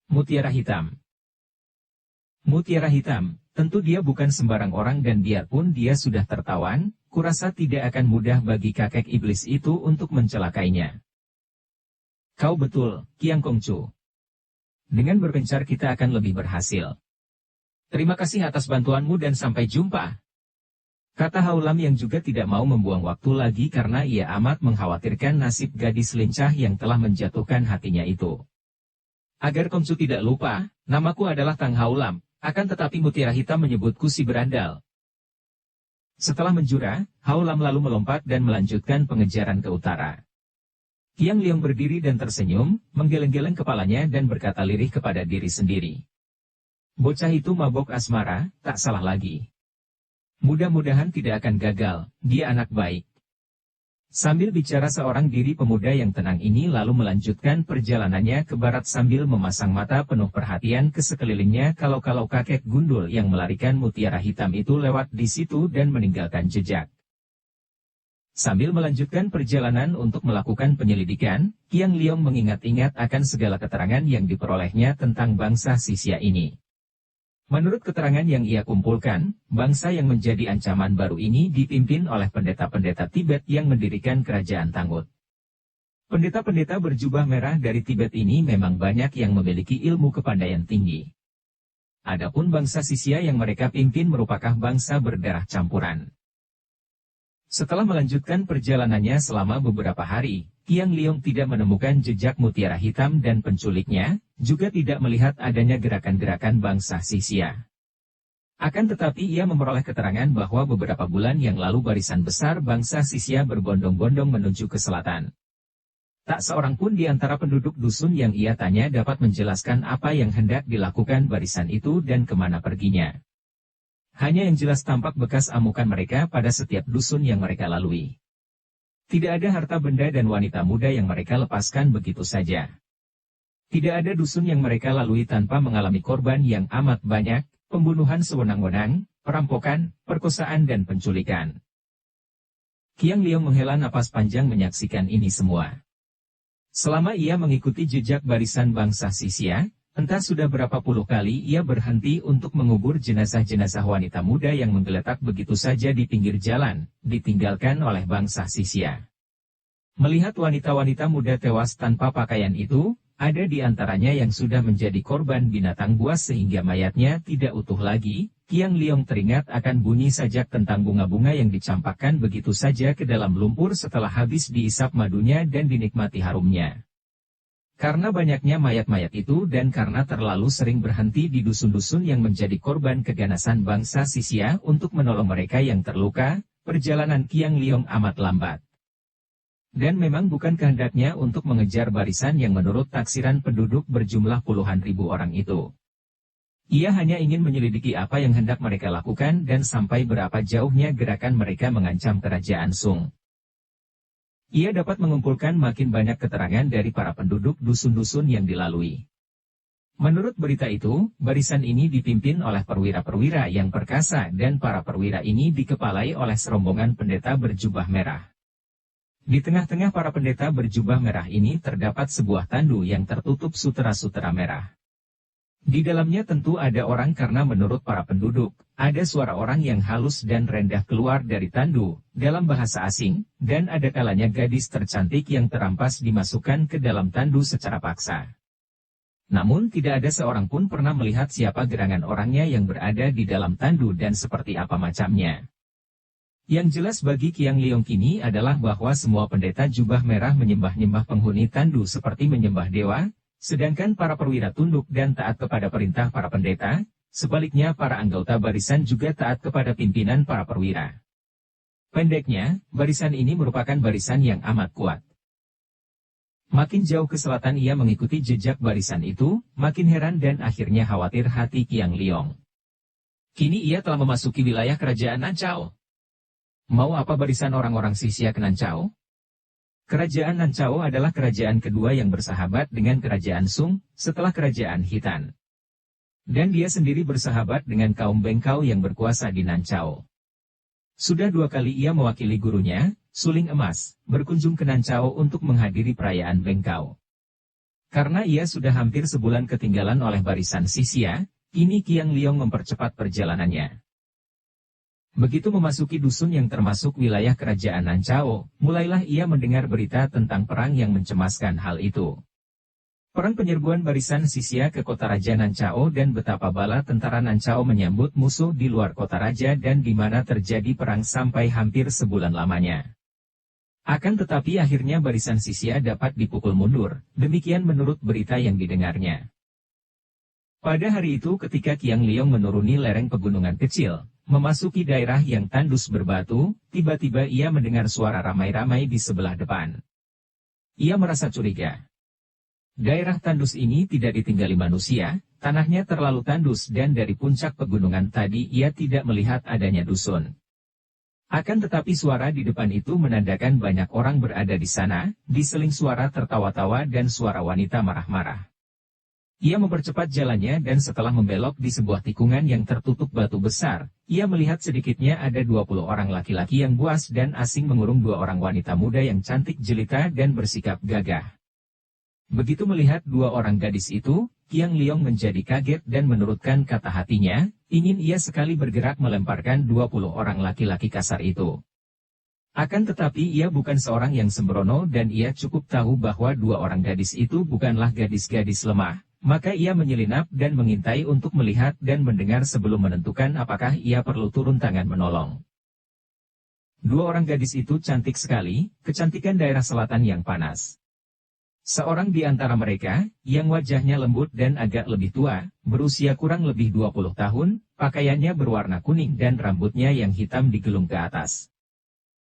Mutiara Hitam. Mutiara Hitam. Tentu dia bukan sembarang orang dan biarpun dia sudah tertawan, kurasa tidak akan mudah bagi kakek iblis itu untuk mencelakainya. Kau betul, Qiang Kongcu. Dengan berpencar kita akan lebih berhasil. Terima kasih atas bantuanmu dan sampai jumpa. Kata Haolam yang juga tidak mau membuang waktu lagi karena ia amat mengkhawatirkan nasib gadis lincah yang telah menjatuhkan hatinya itu. Agar Kongcu tidak lupa, namaku adalah Tang Haolam. Akan tetapi Mutiara Hitam menyebutku si berandal. Setelah menjura, Haolam lalu melompat dan melanjutkan pengejaran ke utara. Qiang Liong berdiri dan tersenyum, menggeleng-geleng kepalanya dan berkata lirih kepada diri sendiri. Bocah itu mabok asmara, tak salah lagi. Mudah-mudahan tidak akan gagal, dia anak baik. Sambil bicara seorang diri pemuda yang tenang ini lalu melanjutkan perjalanannya ke barat sambil memasang mata penuh perhatian ke sekelilingnya kalau-kalau kakek gundul yang melarikan Mutiara Hitam itu lewat di situ dan meninggalkan jejak. Sambil melanjutkan perjalanan untuk melakukan penyelidikan, Qiang Liong mengingat-ingat akan segala keterangan yang diperolehnya tentang bangsa Sisia ini. Menurut keterangan yang ia kumpulkan, bangsa yang menjadi ancaman baru ini dipimpin oleh pendeta-pendeta Tibet yang mendirikan kerajaan Tangut. Pendeta-pendeta berjubah merah dari Tibet ini memang banyak yang memiliki ilmu kepandaian tinggi. Adapun bangsa Sisia yang mereka pimpin merupakan bangsa berdarah campuran. Setelah melanjutkan perjalanannya selama beberapa hari, Qiang Liong tidak menemukan jejak mutiara hitam dan penculiknya, juga tidak melihat adanya gerakan-gerakan bangsa Sisia. Akan tetapi ia memperoleh keterangan bahwa beberapa bulan yang lalu barisan besar bangsa Sisia berbondong-bondong menuju ke selatan. Tak seorang pun di antara penduduk dusun yang ia tanya dapat menjelaskan apa yang hendak dilakukan barisan itu dan kemana perginya. Hanya yang jelas tampak bekas amukan mereka pada setiap dusun yang mereka lalui. Tidak ada harta benda dan wanita muda yang mereka lepaskan begitu saja. Tidak ada dusun yang mereka lalui tanpa mengalami korban yang amat banyak, pembunuhan sewenang-wenang, perampokan, perkosaan dan penculikan. Qiang Liong menghela napas panjang menyaksikan ini semua. Selama ia mengikuti jejak barisan bangsa Sisia, entah sudah berapa puluh kali ia berhenti untuk mengubur jenazah-jenazah wanita muda yang menggeletak begitu saja di pinggir jalan, ditinggalkan oleh bangsa Sisia. Melihat wanita-wanita muda tewas tanpa pakaian itu, ada di antaranya yang sudah menjadi korban binatang buas sehingga mayatnya tidak utuh lagi. Qiang Liong teringat akan bunyi sajak tentang bunga-bunga yang dicampakkan begitu saja ke dalam lumpur setelah habis diisap madunya dan dinikmati harumnya. Karena banyaknya mayat-mayat itu dan karena terlalu sering berhenti di dusun-dusun yang menjadi korban keganasan bangsa Sisia untuk menolong mereka yang terluka, perjalanan Qiang Liong amat lambat. Dan memang bukan kehendaknya untuk mengejar barisan yang menurut taksiran penduduk berjumlah puluhan ribu orang itu. Ia hanya ingin menyelidiki apa yang hendak mereka lakukan dan sampai berapa jauhnya gerakan mereka mengancam kerajaan Sung. Ia dapat mengumpulkan makin banyak keterangan dari para penduduk dusun-dusun yang dilalui. Menurut berita itu, barisan ini dipimpin oleh perwira-perwira yang perkasa dan para perwira ini dikepalai oleh serombongan pendeta berjubah merah. Di tengah-tengah para pendeta berjubah merah ini terdapat sebuah tandu yang tertutup sutera-sutera merah. Di dalamnya tentu ada orang karena menurut para penduduk, ada suara orang yang halus dan rendah keluar dari tandu, dalam bahasa asing, dan ada kalanya gadis tercantik yang terampas dimasukkan ke dalam tandu secara paksa. Namun tidak ada seorang pun pernah melihat siapa gerangan orangnya yang berada di dalam tandu dan seperti apa macamnya. Yang jelas bagi Qiang Liong kini adalah bahwa semua pendeta jubah merah menyembah-nyembah penghuni tandu seperti menyembah dewa, sedangkan para perwira tunduk dan taat kepada perintah para pendeta, sebaliknya para anggota barisan juga taat kepada pimpinan para perwira. Pendeknya, barisan ini merupakan barisan yang amat kuat. Makin jauh ke selatan ia mengikuti jejak barisan itu, makin heran dan akhirnya khawatir hati Qiang Liong. Kini ia telah memasuki wilayah kerajaan Nancao. Mau apa barisan orang-orang Sisia ke Nancao? Kerajaan Nancao adalah kerajaan kedua yang bersahabat dengan kerajaan Sung, setelah kerajaan Khitan. Dan dia sendiri bersahabat dengan kaum Bengkao yang berkuasa di Nancao. Sudah 2 kali ia mewakili gurunya, Suling Emas, berkunjung ke Nancao untuk menghadiri perayaan Bengkao. Karena ia sudah hampir sebulan ketinggalan oleh barisan Sisia, kini Qiang Liong mempercepat perjalanannya. Begitu memasuki dusun yang termasuk wilayah kerajaan Nancao, mulailah ia mendengar berita tentang perang yang mencemaskan hal itu. Perang penyerbuan barisan Sisia ke kota raja Nancao dan betapa bala tentara Nancao menyambut musuh di luar kota raja dan di mana terjadi perang sampai hampir sebulan lamanya. Akan tetapi akhirnya barisan Sisia dapat dipukul mundur, demikian menurut berita yang didengarnya. Pada hari itu ketika Qiang Liong menuruni lereng pegunungan kecil, memasuki daerah yang tandus berbatu, tiba-tiba ia mendengar suara ramai-ramai di sebelah depan. Ia merasa curiga. Daerah tandus ini tidak ditinggali manusia, tanahnya terlalu tandus dan dari puncak pegunungan tadi ia tidak melihat adanya dusun. Akan tetapi suara di depan itu menandakan banyak orang berada di sana, diseling suara tertawa-tawa dan suara wanita marah-marah. Ia mempercepat jalannya dan setelah membelok di sebuah tikungan yang tertutup batu besar, ia melihat sedikitnya ada 20 orang laki-laki yang buas dan asing mengurung 2 orang wanita muda yang cantik jelita dan bersikap gagah. Begitu melihat 2 orang gadis itu, Qiang Liong menjadi kaget dan menurutkan kata hatinya, ingin ia sekali bergerak melemparkan 20 orang laki-laki kasar itu. Akan tetapi ia bukan seorang yang sembrono dan ia cukup tahu bahwa 2 orang gadis itu bukanlah gadis-gadis lemah. Maka ia menyelinap dan mengintai untuk melihat dan mendengar sebelum menentukan apakah ia perlu turun tangan menolong. 2 orang gadis itu cantik sekali, kecantikan daerah selatan yang panas. Seorang di antara mereka, yang wajahnya lembut dan agak lebih tua, berusia kurang lebih 20 tahun, pakaiannya berwarna kuning dan rambutnya yang hitam digelung ke atas.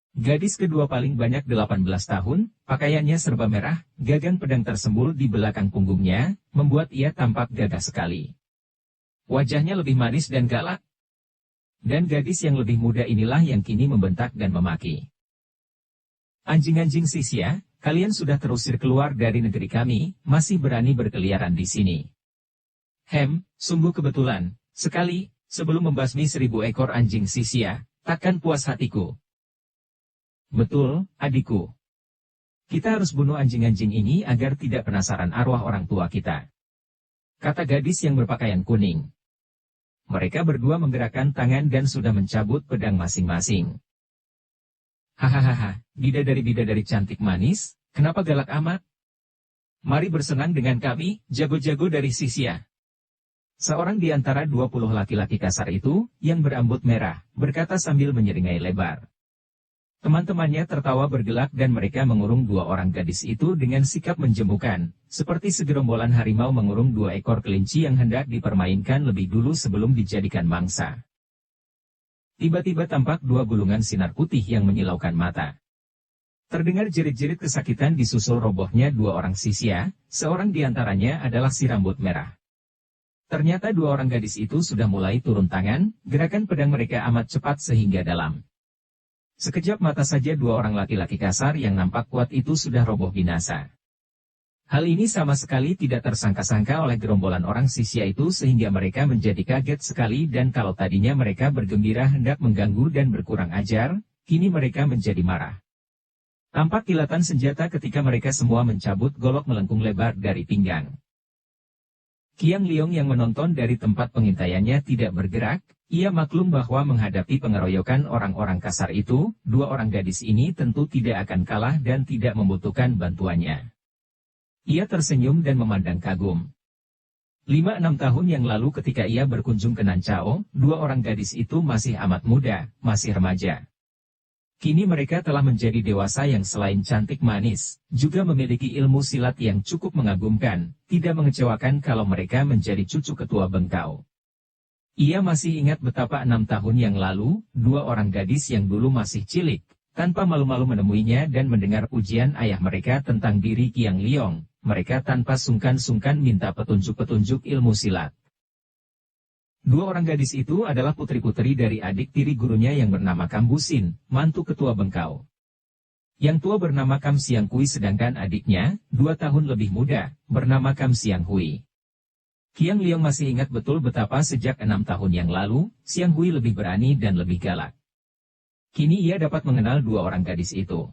Gadis kedua paling banyak 18 tahun, pakaiannya serba merah, gagang pedang tersembul di belakang punggungnya, membuat ia tampak gagah sekali. Wajahnya lebih manis dan galak. Dan gadis yang lebih muda inilah yang kini membentak dan memaki. Anjing-anjing Sisia, kalian sudah terusir keluar dari negeri kami, masih berani berkeliaran di sini. Sungguh kebetulan, sekali, sebelum membasmi 1000 ekor anjing Sisia, takkan puas hatiku. Betul, adikku. Kita harus bunuh anjing-anjing ini agar tidak penasaran arwah orang tua kita. Kata gadis yang berpakaian kuning. Mereka berdua menggerakkan tangan dan sudah mencabut pedang masing-masing. Hahaha, bidadari-bidadari cantik manis, kenapa galak amat? Mari bersenang dengan kami, jago-jago dari Sisia. Seorang di antara 20 laki-laki kasar itu, yang berambut merah, berkata sambil menyeringai lebar. Teman-temannya tertawa bergelak dan mereka mengurung 2 orang gadis itu dengan sikap menjemukan, seperti segerombolan harimau mengurung 2 ekor kelinci yang hendak dipermainkan lebih dulu sebelum dijadikan mangsa. Tiba-tiba tampak 2 gulungan sinar putih yang menyilaukan mata. Terdengar jerit-jerit kesakitan disusul robohnya 2 orang Sisia, seorang di antaranya adalah si rambut merah. Ternyata 2 orang gadis itu sudah mulai turun tangan, gerakan pedang mereka amat cepat sehingga dalam sekejap mata saja 2 orang laki-laki kasar yang nampak kuat itu sudah roboh binasa. Hal ini sama sekali tidak tersangka-sangka oleh gerombolan orang Sisia itu sehingga mereka menjadi kaget sekali dan kalau tadinya mereka bergembira hendak mengganggu dan berkurang ajar, kini mereka menjadi marah. Tampak kilatan senjata ketika mereka semua mencabut golok melengkung lebar dari pinggang. Qiang Liong yang menonton dari tempat pengintaiannya tidak bergerak, ia maklum bahwa menghadapi pengeroyokan orang-orang kasar itu, 2 orang gadis ini tentu tidak akan kalah dan tidak membutuhkan bantuannya. Ia tersenyum dan memandang kagum. 5-6 tahun yang lalu ketika ia berkunjung ke Nancao, 2 orang gadis itu masih amat muda, masih remaja. Kini mereka telah menjadi dewasa yang selain cantik manis, juga memiliki ilmu silat yang cukup mengagumkan, tidak mengecewakan kalau mereka menjadi cucu ketua Bengkao. Ia masih ingat betapa 6 tahun yang lalu, 2 orang gadis yang dulu masih cilik, tanpa malu-malu menemuinya dan mendengar pujian ayah mereka tentang diri Qiang Liong, mereka tanpa sungkan-sungkan minta petunjuk-petunjuk ilmu silat. 2 orang gadis itu adalah putri-putri dari adik tiri gurunya yang bernama Kam Busin, mantu ketua Bengkao. Yang tua bernama Kam Siang Kui sedangkan adiknya, 2 tahun lebih muda, bernama Kam Siang Hui. Qiang Liong masih ingat betul betapa sejak 6 tahun yang lalu, Siang Hui lebih berani dan lebih galak. Kini ia dapat mengenal 2 orang gadis itu.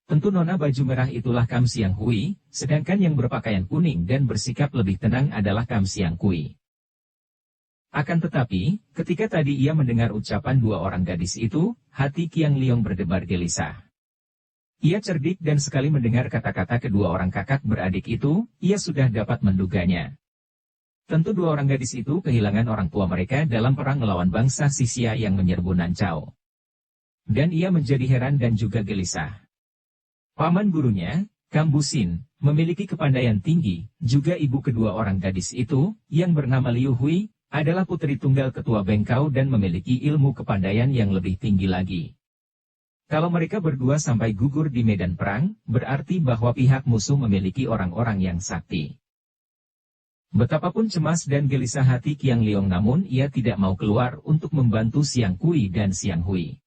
Tentu nona baju merah itulah Kam Siang Hui, sedangkan yang berpakaian kuning dan bersikap lebih tenang adalah Kam Siang Kui. Akan tetapi, ketika tadi ia mendengar ucapan 2 orang gadis itu, hati Qiang Liong berdebar gelisah. Ia cerdik dan sekali mendengar kata-kata kedua orang kakak beradik itu, ia sudah dapat menduganya. Tentu 2 orang gadis itu kehilangan orang tua mereka dalam perang melawan bangsa Sisia yang menyerbu Nancao. Dan ia menjadi heran dan juga gelisah. Paman gurunya, Kam Busin, memiliki kepandaian tinggi, juga ibu kedua orang gadis itu, yang bernama Liu Hui, adalah putri tunggal ketua Bengkao dan memiliki ilmu kepandaian yang lebih tinggi lagi. Kalau mereka berdua sampai gugur di medan perang, berarti bahwa pihak musuh memiliki orang-orang yang sakti. Betapapun cemas dan gelisah hati Qiang Liong namun ia tidak mau keluar untuk membantu Siang Kui dan Siang Hui.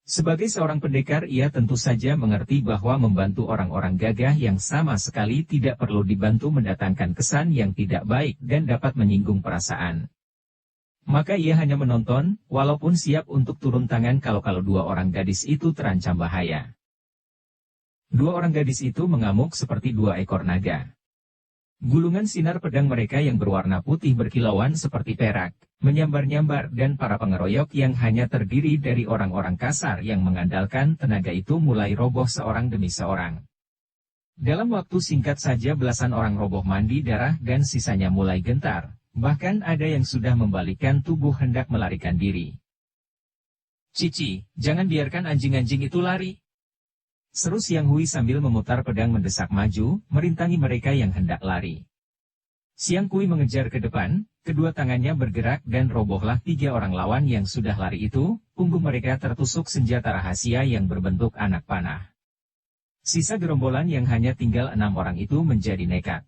Sebagai seorang pendekar ia tentu saja mengerti bahwa membantu orang-orang gagah yang sama sekali tidak perlu dibantu mendatangkan kesan yang tidak baik dan dapat menyinggung perasaan. Maka ia hanya menonton, walaupun siap untuk turun tangan kalau dua orang gadis itu terancam bahaya. Dua orang gadis itu mengamuk seperti dua ekor naga. Gulungan sinar pedang mereka yang berwarna putih berkilauan seperti perak, menyambar-nyambar dan para pengeroyok yang hanya terdiri dari orang-orang kasar yang mengandalkan tenaga itu mulai roboh seorang demi seorang. Dalam waktu singkat saja belasan orang roboh mandi darah dan sisanya mulai gentar, bahkan ada yang sudah membalikkan tubuh hendak melarikan diri. "Cici, jangan biarkan anjing-anjing itu lari!" Seru Siang Hui sambil memutar pedang mendesak maju, merintangi mereka yang hendak lari. Siang Hui mengejar ke depan, kedua tangannya bergerak dan robohlah 3 orang lawan yang sudah lari itu, punggung mereka tertusuk senjata rahasia yang berbentuk anak panah. Sisa gerombolan yang hanya tinggal 6 orang itu menjadi nekat.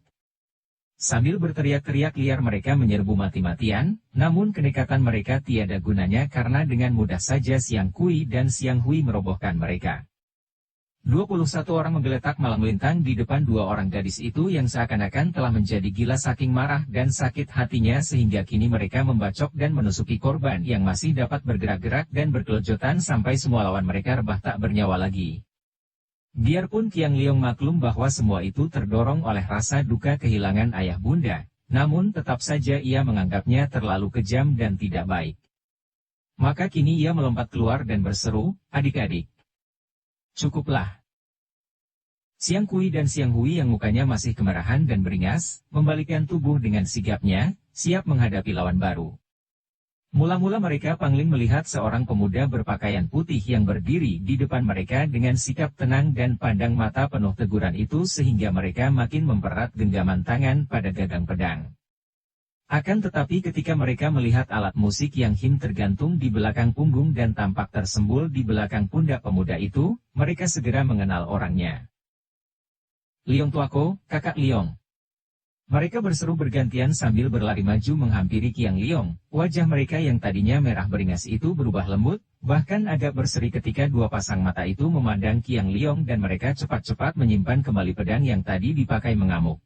Sambil berteriak-teriak liar mereka menyerbu mati-matian, namun kenekatan mereka tiada gunanya karena dengan mudah saja Siang Hui dan Siang Hui merobohkan mereka. 21 orang menggeletak malang melintang di depan 2 orang gadis itu yang seakan-akan telah menjadi gila saking marah dan sakit hatinya sehingga kini mereka membacok dan menusuki korban yang masih dapat bergerak-gerak dan berkelojotan sampai semua lawan mereka rebah tak bernyawa lagi. Biarpun Qiang Liong maklum bahwa semua itu terdorong oleh rasa duka kehilangan ayah bunda, namun tetap saja ia menganggapnya terlalu kejam dan tidak baik. Maka kini ia melompat keluar dan berseru, "Adik-adik, cukuplah." Siang Kui dan Siang Hui yang mukanya masih kemerahan dan beringas, membalikkan tubuh dengan sigapnya, siap menghadapi lawan baru. Mula-mula mereka pangling melihat seorang pemuda berpakaian putih yang berdiri di depan mereka dengan sikap tenang dan pandang mata penuh teguran itu sehingga mereka makin mempererat genggaman tangan pada gagang pedang. Akan tetapi ketika mereka melihat alat musik yang him tergantung di belakang punggung dan tampak tersembul di belakang pundak pemuda itu, mereka segera mengenal orangnya. "Liong Tuako, kakak Liong." Mereka berseru bergantian sambil berlari maju menghampiri Qiang Liong. Wajah mereka yang tadinya merah beringas itu berubah lembut, bahkan agak berseri ketika 2 pasang mata itu memandang Qiang Liong dan mereka cepat-cepat menyimpan kembali pedang yang tadi dipakai mengamuk.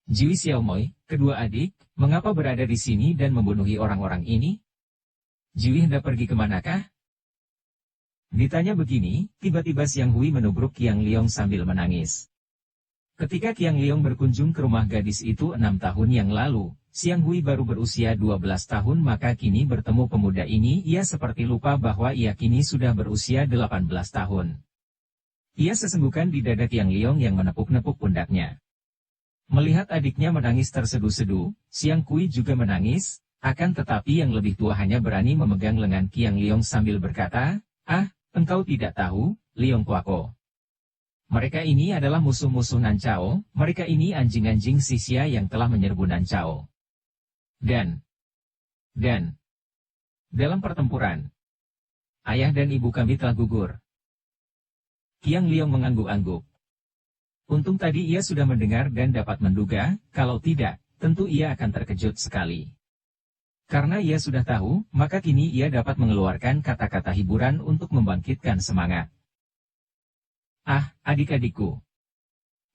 "Jiwi Xiaomoy, kedua adik, mengapa berada di sini dan membunuhi orang-orang ini? Jiwi hendak pergi kemanakah?" Ditanya begini, tiba-tiba Siang Hui menubruk Qiang Liong sambil menangis. Ketika Qiang Liong berkunjung ke rumah gadis itu 6 tahun yang lalu, Siang Hui baru berusia 12 tahun maka kini bertemu pemuda ini ia seperti lupa bahwa ia kini sudah berusia 18 tahun. Ia sesenggukan di dada Qiang Liong yang menepuk-nepuk pundaknya. Melihat adiknya menangis terseduh-seduh, Siang Hui juga menangis, akan tetapi yang lebih tua hanya berani memegang lengan Qiang Liong sambil berkata, "Ah, engkau tidak tahu, Liong Tuako. Mereka ini adalah musuh-musuh Nancao, mereka ini anjing-anjing Sisia yang telah menyerbu Nancao. Dan dalam pertempuran, ayah dan ibu kami telah gugur." Qiang Liong mengangguk-angguk. Untung tadi ia sudah mendengar dan dapat menduga, kalau tidak, tentu ia akan terkejut sekali. Karena ia sudah tahu, maka kini ia dapat mengeluarkan kata-kata hiburan untuk membangkitkan semangat. "Ah, adik-adikku.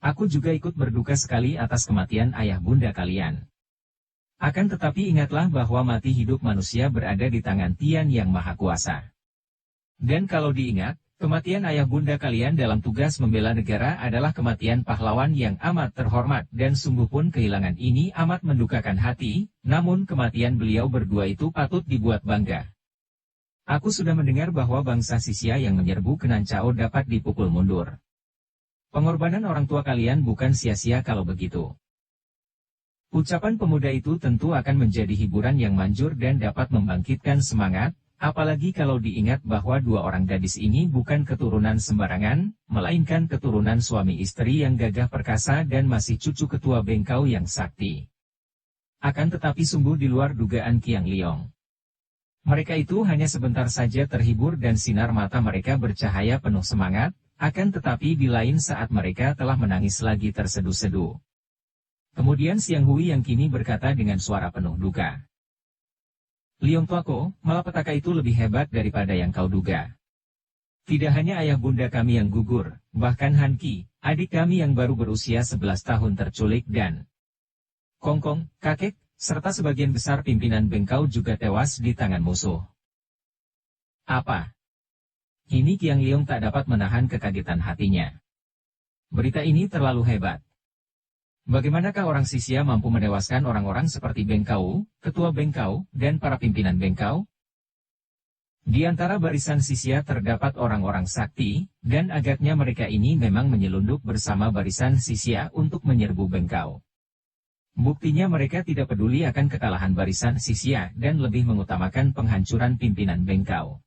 Aku juga ikut berduka sekali atas kematian ayah bunda kalian. Akan tetapi ingatlah bahwa mati hidup manusia berada di tangan Tian yang Maha Kuasa. Dan kalau diingat, kematian ayah bunda kalian dalam tugas membela negara adalah kematian pahlawan yang amat terhormat dan sungguh pun kehilangan ini amat mendukakan hati, namun kematian beliau berdua itu patut dibuat bangga. Aku sudah mendengar bahwa bangsa Sisia yang menyerbu ke Nancao dapat dipukul mundur. Pengorbanan orang tua kalian bukan sia-sia kalau begitu." Ucapan pemuda itu tentu akan menjadi hiburan yang manjur dan dapat membangkitkan semangat, apalagi kalau diingat bahwa 2 orang gadis ini bukan keturunan sembarangan, melainkan keturunan suami istri yang gagah perkasa dan masih cucu ketua bengkau yang sakti. Akan tetapi sungguh di luar dugaan Qiang Liong. Mereka itu hanya sebentar saja terhibur dan sinar mata mereka bercahaya penuh semangat, akan tetapi di lain saat mereka telah menangis lagi terseduh-seduh. Kemudian Siang Hui yang kini berkata dengan suara penuh duka, Liong Tuako, malapetaka itu lebih hebat daripada yang kau duga. Tidak hanya ayah bunda kami yang gugur, bahkan Hanki, adik kami yang baru berusia 11 tahun terculik dan Kongkong, kakek, serta sebagian besar pimpinan Bengkau juga tewas di tangan musuh. Apa? Ini Qiang Liong tak dapat menahan kekagetan hatinya. Berita ini terlalu hebat. Bagaimanakah orang Sisia mampu menewaskan orang-orang seperti Bengkau, ketua Bengkau, dan para pimpinan Bengkau? Di antara barisan Sisia terdapat orang-orang sakti, dan agaknya mereka ini memang menyelundup bersama barisan Sisia untuk menyerbu Bengkau. Buktinya mereka tidak peduli akan kekalahan barisan Sisia dan lebih mengutamakan penghancuran pimpinan Bengkau.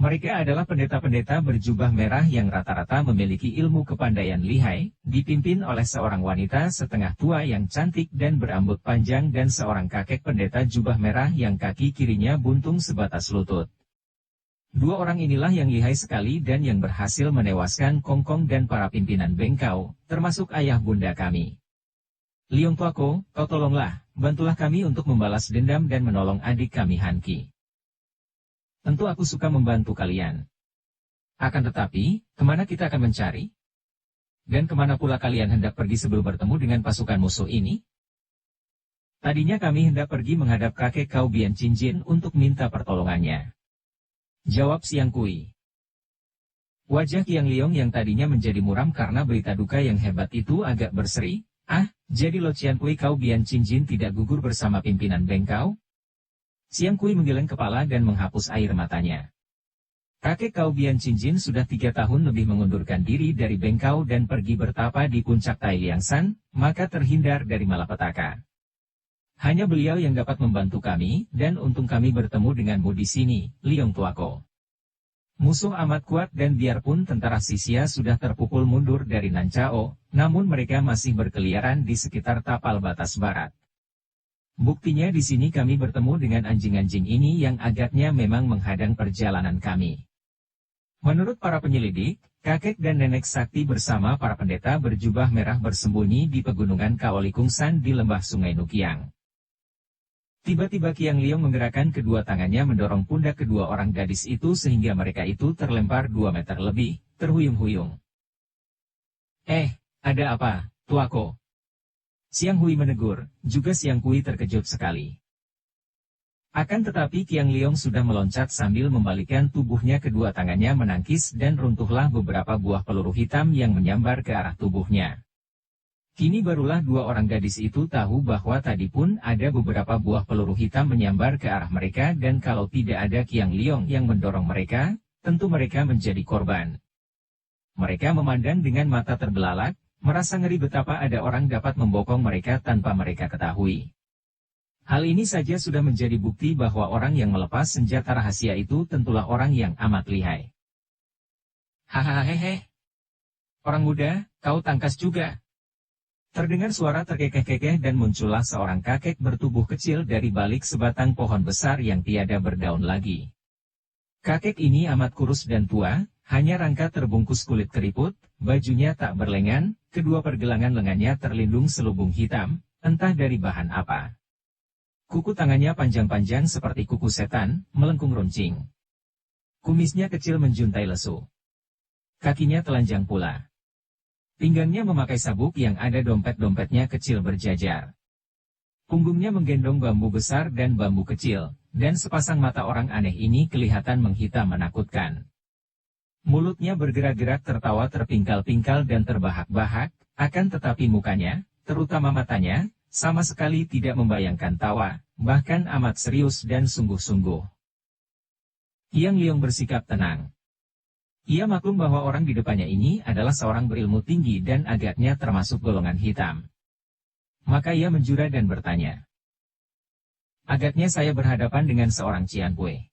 Mereka adalah pendeta-pendeta berjubah merah yang rata-rata memiliki ilmu kepandaian lihai, dipimpin oleh seorang wanita setengah tua yang cantik dan berambut panjang dan seorang kakek pendeta jubah merah yang kaki kirinya buntung sebatas lutut. Dua orang inilah yang lihai sekali dan yang berhasil menewaskan Kongkong dan para pimpinan Bengkau, termasuk ayah bunda kami. Liong Tuako, kau tolonglah, bantulah kami untuk membalas dendam dan menolong adik kami Hanki. Tentu aku suka membantu kalian. Akan tetapi, kemana kita akan mencari? Dan kemana pula kalian hendak pergi sebelum bertemu dengan pasukan musuh ini? Tadinya kami hendak pergi menghadap kakek kau Bian Cinjin untuk minta pertolongannya. Jawab Siang Kui. Wajah Qiang Liong yang tadinya menjadi muram karena berita duka yang hebat itu agak berseri. Ah, jadi Lo Cian Kui kau Bian Cinjin tidak gugur bersama pimpinan Bengkau? Siang Kui menggeleng kepala dan menghapus air matanya. Kakek kau Bian Cinjin sudah 3 tahun lebih mengundurkan diri dari Bengkau dan pergi bertapa di puncak Tai Liangsan, maka terhindar dari malapetaka. Hanya beliau yang dapat membantu kami, dan untung kami bertemu denganmu di sini, Liong Tuako. Musuh amat kuat dan biarpun tentara Sisia sudah terpukul mundur dari Nancao, namun mereka masih berkeliaran di sekitar tapal batas barat. Buktinya di sini kami bertemu dengan anjing-anjing ini yang agaknya memang menghadang perjalanan kami. Menurut para penyelidik, kakek dan nenek sakti bersama para pendeta berjubah merah bersembunyi di pegunungan Kaolikungsan di lembah Sungai Nukiang. Tiba-tiba Qiang Liong menggerakkan kedua tangannya mendorong pundak kedua orang gadis itu sehingga mereka itu terlempar 2 meter lebih, terhuyung-huyung. Ada apa, Tuako? Siang Hui menegur, juga Siang Kui terkejut sekali. Akan tetapi Qiang Liong sudah meloncat sambil membalikkan tubuhnya kedua tangannya menangkis dan runtuhlah beberapa buah peluru hitam yang menyambar ke arah tubuhnya. Kini barulah 2 orang gadis itu tahu bahwa tadi pun ada beberapa buah peluru hitam menyambar ke arah mereka dan kalau tidak ada Qiang Liong yang mendorong mereka, tentu mereka menjadi korban. Mereka memandang dengan mata terbelalak, merasa ngeri betapa ada orang dapat membokong mereka tanpa mereka ketahui. Hal ini saja sudah menjadi bukti bahwa orang yang melepas senjata rahasia itu tentulah orang yang amat lihai. Hahaha. Orang muda, kau tangkas juga. Terdengar suara terkekeh-kekeh dan muncullah seorang kakek bertubuh kecil dari balik sebatang pohon besar yang tiada berdaun lagi. Kakek ini amat kurus dan tua, hanya rangka terbungkus kulit keriput, bajunya tak berlengan, kedua pergelangan lengannya terlindung selubung hitam, entah dari bahan apa. Kuku tangannya panjang-panjang seperti kuku setan, melengkung runcing. Kumisnya kecil menjuntai lesu. Kakinya telanjang pula. Pinggangnya memakai sabuk yang ada dompet-dompetnya kecil berjajar. Punggungnya menggendong bambu besar dan bambu kecil, dan sepasang mata orang aneh ini kelihatan menghitam menakutkan. Mulutnya bergerak-gerak tertawa terpingkal-pingkal dan terbahak-bahak, akan tetapi mukanya, terutama matanya, sama sekali tidak membayangkan tawa, bahkan amat serius dan sungguh-sungguh. Qiang Liong bersikap tenang. Ia maklum bahwa orang di depannya ini adalah seorang berilmu tinggi dan agaknya termasuk golongan hitam. Maka ia menjura dan bertanya. Agaknya saya berhadapan dengan seorang Cian Pue.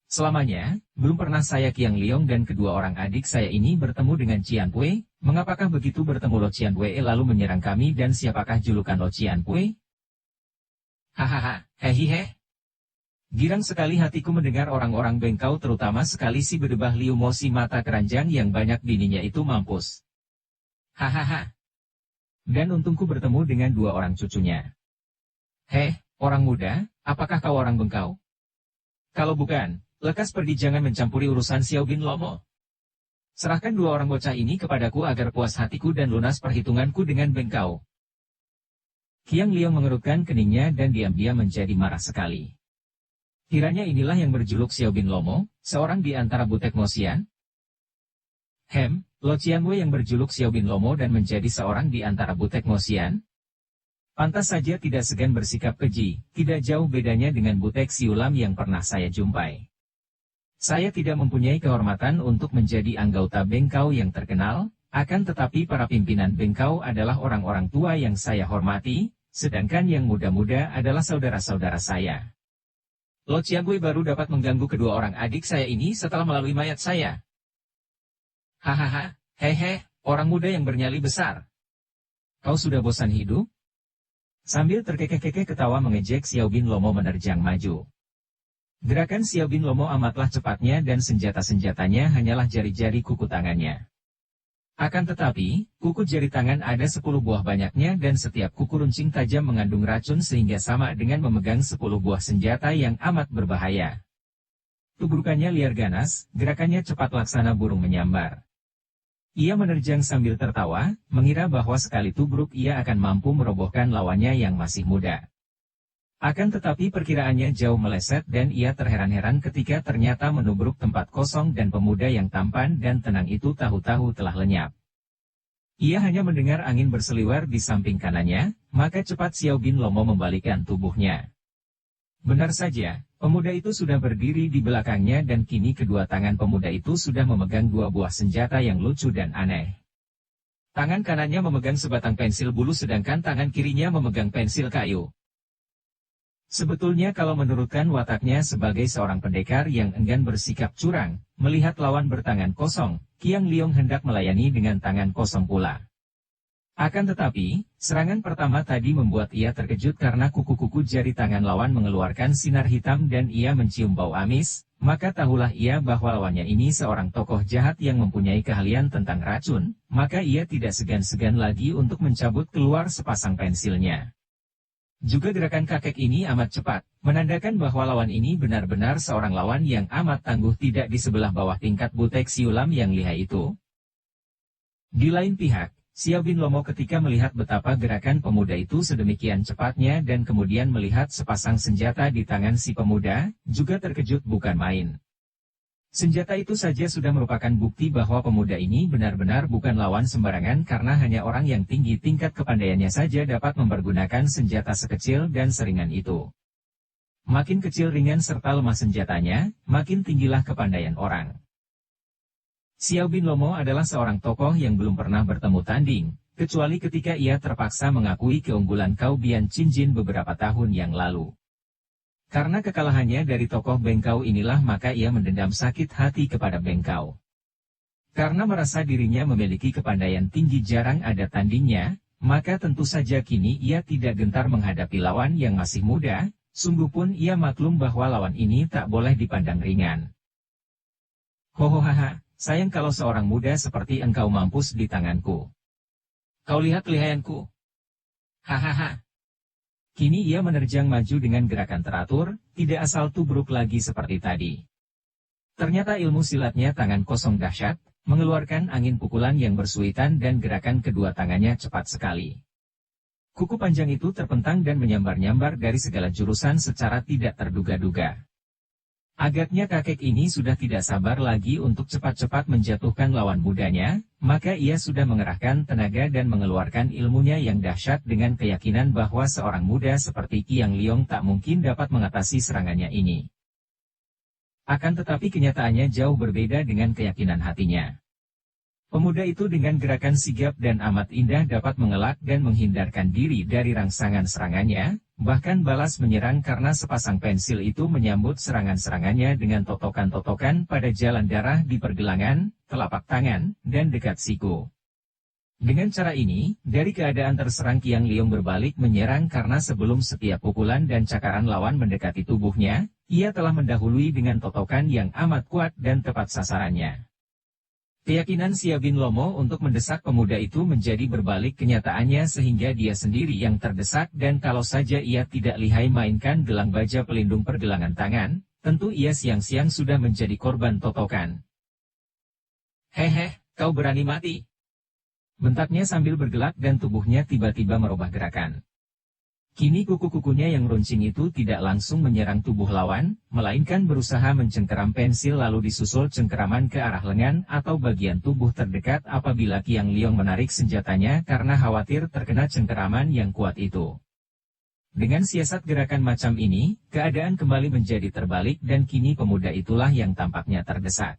Selamanya, belum pernah saya Qiang Liong dan kedua orang adik saya ini bertemu dengan Cian Pue. Mengapakah begitu bertemu Lo Cian Pue lalu menyerang kami dan siapakah julukan Lo Cian Pue? Hahaha, hehihe. Girang sekali hatiku mendengar orang-orang Bengkau terutama sekali si berdebah Liu Mo si mata keranjang yang banyak bininya itu mampus. Hahaha. Dan untungku bertemu dengan 2 orang cucunya. Orang muda, Apakah kau orang Bengkau? Kalau bukan, lekas pergi, jangan mencampuri urusan Xiao Bin Lomo. Serahkan dua orang bocah ini kepadaku agar puas hatiku dan lunas perhitunganku dengan Bengkau. Qiang Liong mengerutkan keningnya dan diam-diam menjadi marah sekali. Kiranya inilah yang berjuluk Xiao Bin Lomo, seorang di antara butek Mosian? Lo Qianwei yang berjuluk Xiao Bin Lomo dan menjadi seorang di antara butek Mosian? Pantas saja tidak segan bersikap keji, tidak jauh bedanya dengan butek Siulam yang pernah saya jumpai. Saya tidak mempunyai kehormatan untuk menjadi anggota Bengkau yang terkenal, akan tetapi para pimpinan Bengkau adalah orang-orang tua yang saya hormati, sedangkan yang muda-muda adalah saudara-saudara saya. Lo Qianwei baru dapat mengganggu kedua orang adik saya ini setelah melalui mayat saya. Hahaha, hehe, orang muda yang bernyali besar. Kau sudah bosan hidup? Sambil terkekeh-kekeh ketawa mengejek, Xiao Bin Lomo menerjang maju. Gerakan Xiao Bin Lomo amatlah cepatnya dan senjata-senjatanya hanyalah jari-jari kuku tangannya. Akan tetapi, kuku jari tangan ada 10 buah banyaknya dan setiap kuku runcing tajam mengandung racun sehingga sama dengan memegang 10 buah senjata yang amat berbahaya. Tubrukannya liar ganas, gerakannya cepat laksana burung menyambar. Ia menerjang sambil tertawa, mengira bahwa sekali tubruk ia akan mampu merobohkan lawannya yang masih muda. Akan tetapi perkiraannya jauh meleset dan ia terheran-heran ketika ternyata menubruk tempat kosong dan pemuda yang tampan dan tenang itu tahu-tahu telah lenyap. Ia hanya mendengar angin berseliwar di samping kanannya, maka cepat Xiao Bin Lomo membalikkan tubuhnya. Benar saja, pemuda itu sudah berdiri di belakangnya dan kini kedua tangan pemuda itu sudah memegang 2 buah senjata yang lucu dan aneh. Tangan kanannya memegang sebatang pensil bulu sedangkan tangan kirinya memegang pensil kayu. Sebetulnya kalau menurutkan wataknya sebagai seorang pendekar yang enggan bersikap curang, melihat lawan bertangan kosong, Qiang Liong hendak melayani dengan tangan kosong pula. Akan tetapi, serangan pertama tadi membuat ia terkejut karena kuku-kuku jari tangan lawan mengeluarkan sinar hitam dan ia mencium bau amis, maka tahulah ia bahwa lawannya ini seorang tokoh jahat yang mempunyai keahlian tentang racun, maka ia tidak segan-segan lagi untuk mencabut keluar sepasang pensilnya. Juga gerakan kakek ini amat cepat, menandakan bahwa lawan ini benar-benar seorang lawan yang amat tangguh tidak di sebelah bawah tingkat butek Siulam yang lihai itu. Di lain pihak, Xiao Bin Lomo ketika melihat betapa gerakan pemuda itu sedemikian cepatnya dan kemudian melihat sepasang senjata di tangan si pemuda, juga terkejut bukan main. Senjata itu saja sudah merupakan bukti bahwa pemuda ini benar-benar bukan lawan sembarangan karena hanya orang yang tinggi tingkat kepandaiannya saja dapat mempergunakan senjata sekecil dan seringan itu. Makin kecil ringan serta lemah senjatanya, makin tinggilah kepandaian orang. Xiao Bin Lomo adalah seorang tokoh yang belum pernah bertemu tanding, kecuali ketika ia terpaksa mengakui keunggulan Cao Bian Qinjin beberapa tahun yang lalu. Karena kekalahannya dari tokoh Bengkau inilah maka ia mendendam sakit hati kepada Bengkau. Karena merasa dirinya memiliki kepandaian tinggi jarang ada tandingnya, maka tentu saja kini ia tidak gentar menghadapi lawan yang masih muda, sungguh pun ia maklum bahwa lawan ini tak boleh dipandang ringan. Hohohaha, sayang kalau seorang muda seperti engkau mampus di tanganku. Kau lihat kelihayanku. Hahaha. Kini ia menerjang maju dengan gerakan teratur, tidak asal tubruk lagi seperti tadi. Ternyata ilmu silatnya tangan kosong dahsyat, mengeluarkan angin pukulan yang bersuitan dan gerakan kedua tangannya cepat sekali. Kuku panjang itu terpentang dan menyambar-nyambar dari segala jurusan secara tidak terduga-duga. Agaknya kakek ini sudah tidak sabar lagi untuk cepat-cepat menjatuhkan lawan mudanya, maka ia sudah mengerahkan tenaga dan mengeluarkan ilmunya yang dahsyat dengan keyakinan bahwa seorang muda seperti Qiang Liong tak mungkin dapat mengatasi serangannya ini. Akan tetapi kenyataannya jauh berbeda dengan keyakinan hatinya. Pemuda itu dengan gerakan sigap dan amat indah dapat mengelak dan menghindarkan diri dari rangsangan serangannya, bahkan balas menyerang karena sepasang pensil itu menyambut serangan-serangannya dengan totokan-totokan pada jalan darah di pergelangan, telapak tangan, dan dekat siku. Dengan cara ini, dari keadaan terserang Qiang Liong berbalik menyerang karena sebelum setiap pukulan dan cakaran lawan mendekati tubuhnya, ia telah mendahului dengan totokan yang amat kuat dan tepat sasarannya. Keyakinan Xiao Bin Lomo untuk mendesak pemuda itu menjadi berbalik kenyataannya sehingga dia sendiri yang terdesak dan kalau saja ia tidak lihai mainkan gelang baja pelindung pergelangan tangan, tentu ia siang-siang sudah menjadi korban totokan. Hehe, kau berani mati. Bentaknya sambil bergelak dan tubuhnya tiba-tiba merubah gerakan. Kini kuku-kukunya yang runcing itu tidak langsung menyerang tubuh lawan, melainkan berusaha mencengkeram pensil lalu disusul cengkeraman ke arah lengan atau bagian tubuh terdekat apabila Qiang Liong menarik senjatanya karena khawatir terkena cengkeraman yang kuat itu. Dengan siasat gerakan macam ini, keadaan kembali menjadi terbalik dan kini pemuda itulah yang tampaknya terdesak.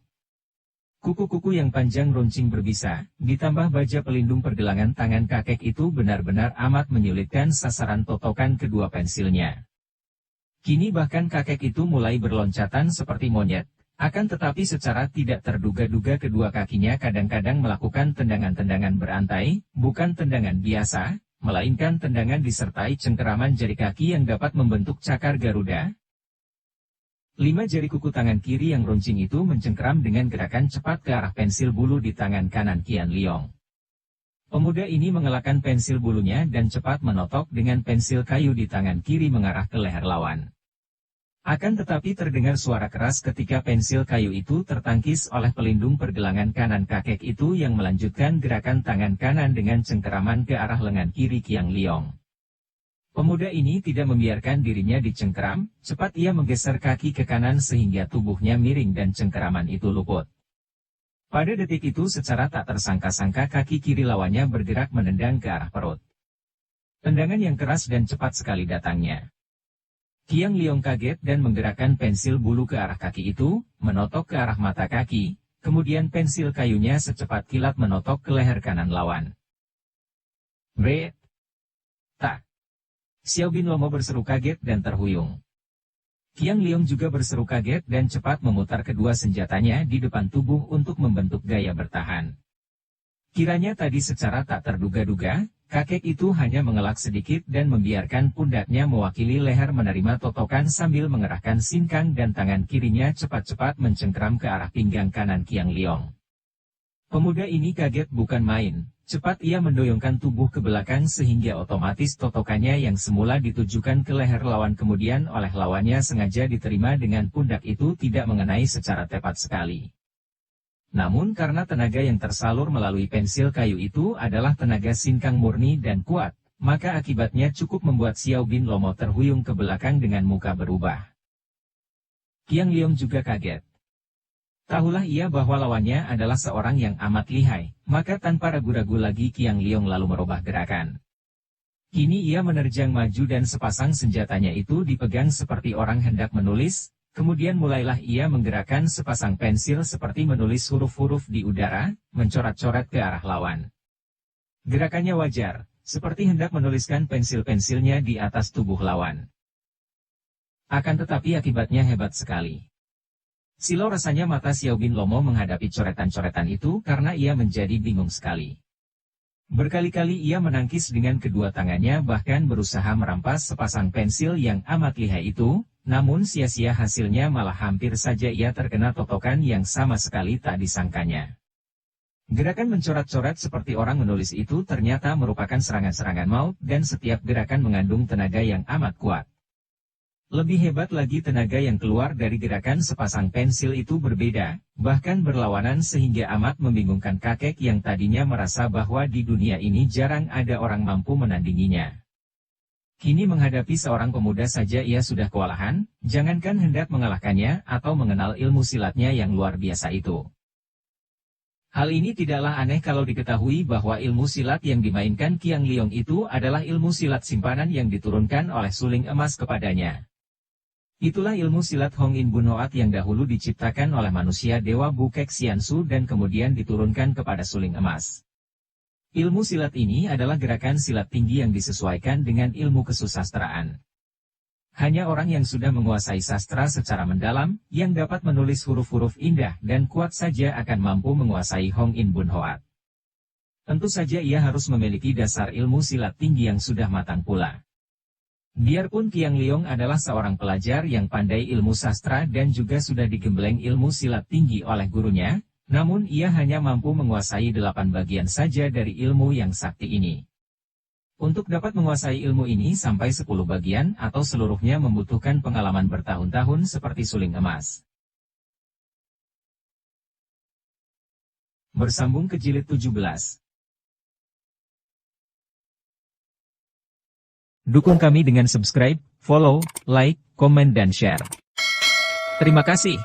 Kuku-kuku yang panjang runcing berbisa, ditambah baja pelindung pergelangan tangan kakek itu benar-benar amat menyulitkan sasaran totokan kedua pensilnya. Kini bahkan kakek itu mulai berloncatan seperti monyet, akan tetapi secara tidak terduga-duga kedua kakinya kadang-kadang melakukan tendangan-tendangan berantai, bukan tendangan biasa, melainkan tendangan disertai cengkeraman jari kaki yang dapat membentuk cakar Garuda. 5 jari kuku tangan kiri yang runcing itu mencengkeram dengan gerakan cepat ke arah pensil bulu di tangan kanan Qiang Liong. Pemuda ini mengelakkan pensil bulunya dan cepat menotok dengan pensil kayu di tangan kiri mengarah ke leher lawan. Akan tetapi terdengar suara keras ketika pensil kayu itu tertangkis oleh pelindung pergelangan kanan kakek itu yang melanjutkan gerakan tangan kanan dengan cengkeraman ke arah lengan kiri Qiang Liong. Pemuda ini tidak membiarkan dirinya dicengkeram, cepat ia menggeser kaki ke kanan sehingga tubuhnya miring dan cengkeraman itu luput. Pada detik itu secara tak tersangka-sangka kaki kiri lawannya bergerak menendang ke arah perut. Tendangan yang keras dan cepat sekali datangnya. Qiang Liong kaget dan menggerakkan pensil bulu ke arah kaki itu, menotok ke arah mata kaki, kemudian pensil kayunya secepat kilat menotok ke leher kanan lawan. Bret! Tak! Xiao Bin Lomo berseru kaget dan terhuyung. Qiang Liong juga berseru kaget dan cepat memutar kedua senjatanya di depan tubuh untuk membentuk gaya bertahan. Kiranya tadi secara tak terduga-duga, kakek itu hanya mengelak sedikit dan membiarkan pundaknya mewakili leher menerima totokan sambil mengerahkan sinkang dan tangan kirinya cepat-cepat mencengkeram ke arah pinggang kanan Qiang Liong. Pemuda ini kaget bukan main, cepat ia mendoyongkan tubuh ke belakang sehingga otomatis totokannya yang semula ditujukan ke leher lawan kemudian oleh lawannya sengaja diterima dengan pundak itu tidak mengenai secara tepat sekali. Namun karena tenaga yang tersalur melalui pensil kayu itu adalah tenaga sinkang murni dan kuat, maka akibatnya cukup membuat Xiao Bin Lomo terhuyung ke belakang dengan muka berubah. Qiang Liong juga kaget. Tahulah ia bahwa lawannya adalah seorang yang amat lihai, maka tanpa ragu-ragu lagi Qiang Liong lalu merubah gerakan. Kini ia menerjang maju dan sepasang senjatanya itu dipegang seperti orang hendak menulis, kemudian mulailah ia menggerakkan sepasang pensil seperti menulis huruf-huruf di udara, mencoret-coret ke arah lawan. Gerakannya wajar, seperti hendak menuliskan pensil-pensilnya di atas tubuh lawan. Akan tetapi akibatnya hebat sekali. Silau rasanya mata Xiao Bin Lomo menghadapi coretan-coretan itu karena ia menjadi bingung sekali. Berkali-kali ia menangkis dengan kedua tangannya bahkan berusaha merampas sepasang pensil yang amat lihai itu, namun sia-sia hasilnya malah hampir saja ia terkena totokan yang sama sekali tak disangkanya. Gerakan mencoret-coret seperti orang menulis itu ternyata merupakan serangan-serangan maut dan setiap gerakan mengandung tenaga yang amat kuat. Lebih hebat lagi tenaga yang keluar dari gerakan sepasang pensil itu berbeda, bahkan berlawanan sehingga amat membingungkan kakek yang tadinya merasa bahwa di dunia ini jarang ada orang mampu menandinginya. Kini menghadapi seorang pemuda saja ia sudah kewalahan, jangankan hendak mengalahkannya atau mengenal ilmu silatnya yang luar biasa itu. Hal ini tidaklah aneh kalau diketahui bahwa ilmu silat yang dimainkan Qiang Liong itu adalah ilmu silat simpanan yang diturunkan oleh suling emas kepadanya. Itulah ilmu silat Hong In Bun Hoat yang dahulu diciptakan oleh manusia Dewa Bukek Xiansu dan kemudian diturunkan kepada suling emas. Ilmu silat ini adalah gerakan silat tinggi yang disesuaikan dengan ilmu kesusastraan. Hanya orang yang sudah menguasai sastra secara mendalam, yang dapat menulis huruf-huruf indah dan kuat saja akan mampu menguasai Hong In Bun Hoat. Tentu saja ia harus memiliki dasar ilmu silat tinggi yang sudah matang pula. Biarpun Qiang Liong adalah seorang pelajar yang pandai ilmu sastra dan juga sudah digembleng ilmu silat tinggi oleh gurunya, Namun ia hanya mampu menguasai 8 bagian saja dari ilmu yang sakti ini. Untuk dapat menguasai ilmu ini sampai 10 bagian atau seluruhnya membutuhkan pengalaman bertahun-tahun seperti suling emas. Bersambung ke jilid 17. Dukung kami dengan subscribe, follow, like, komen dan share. Terima kasih.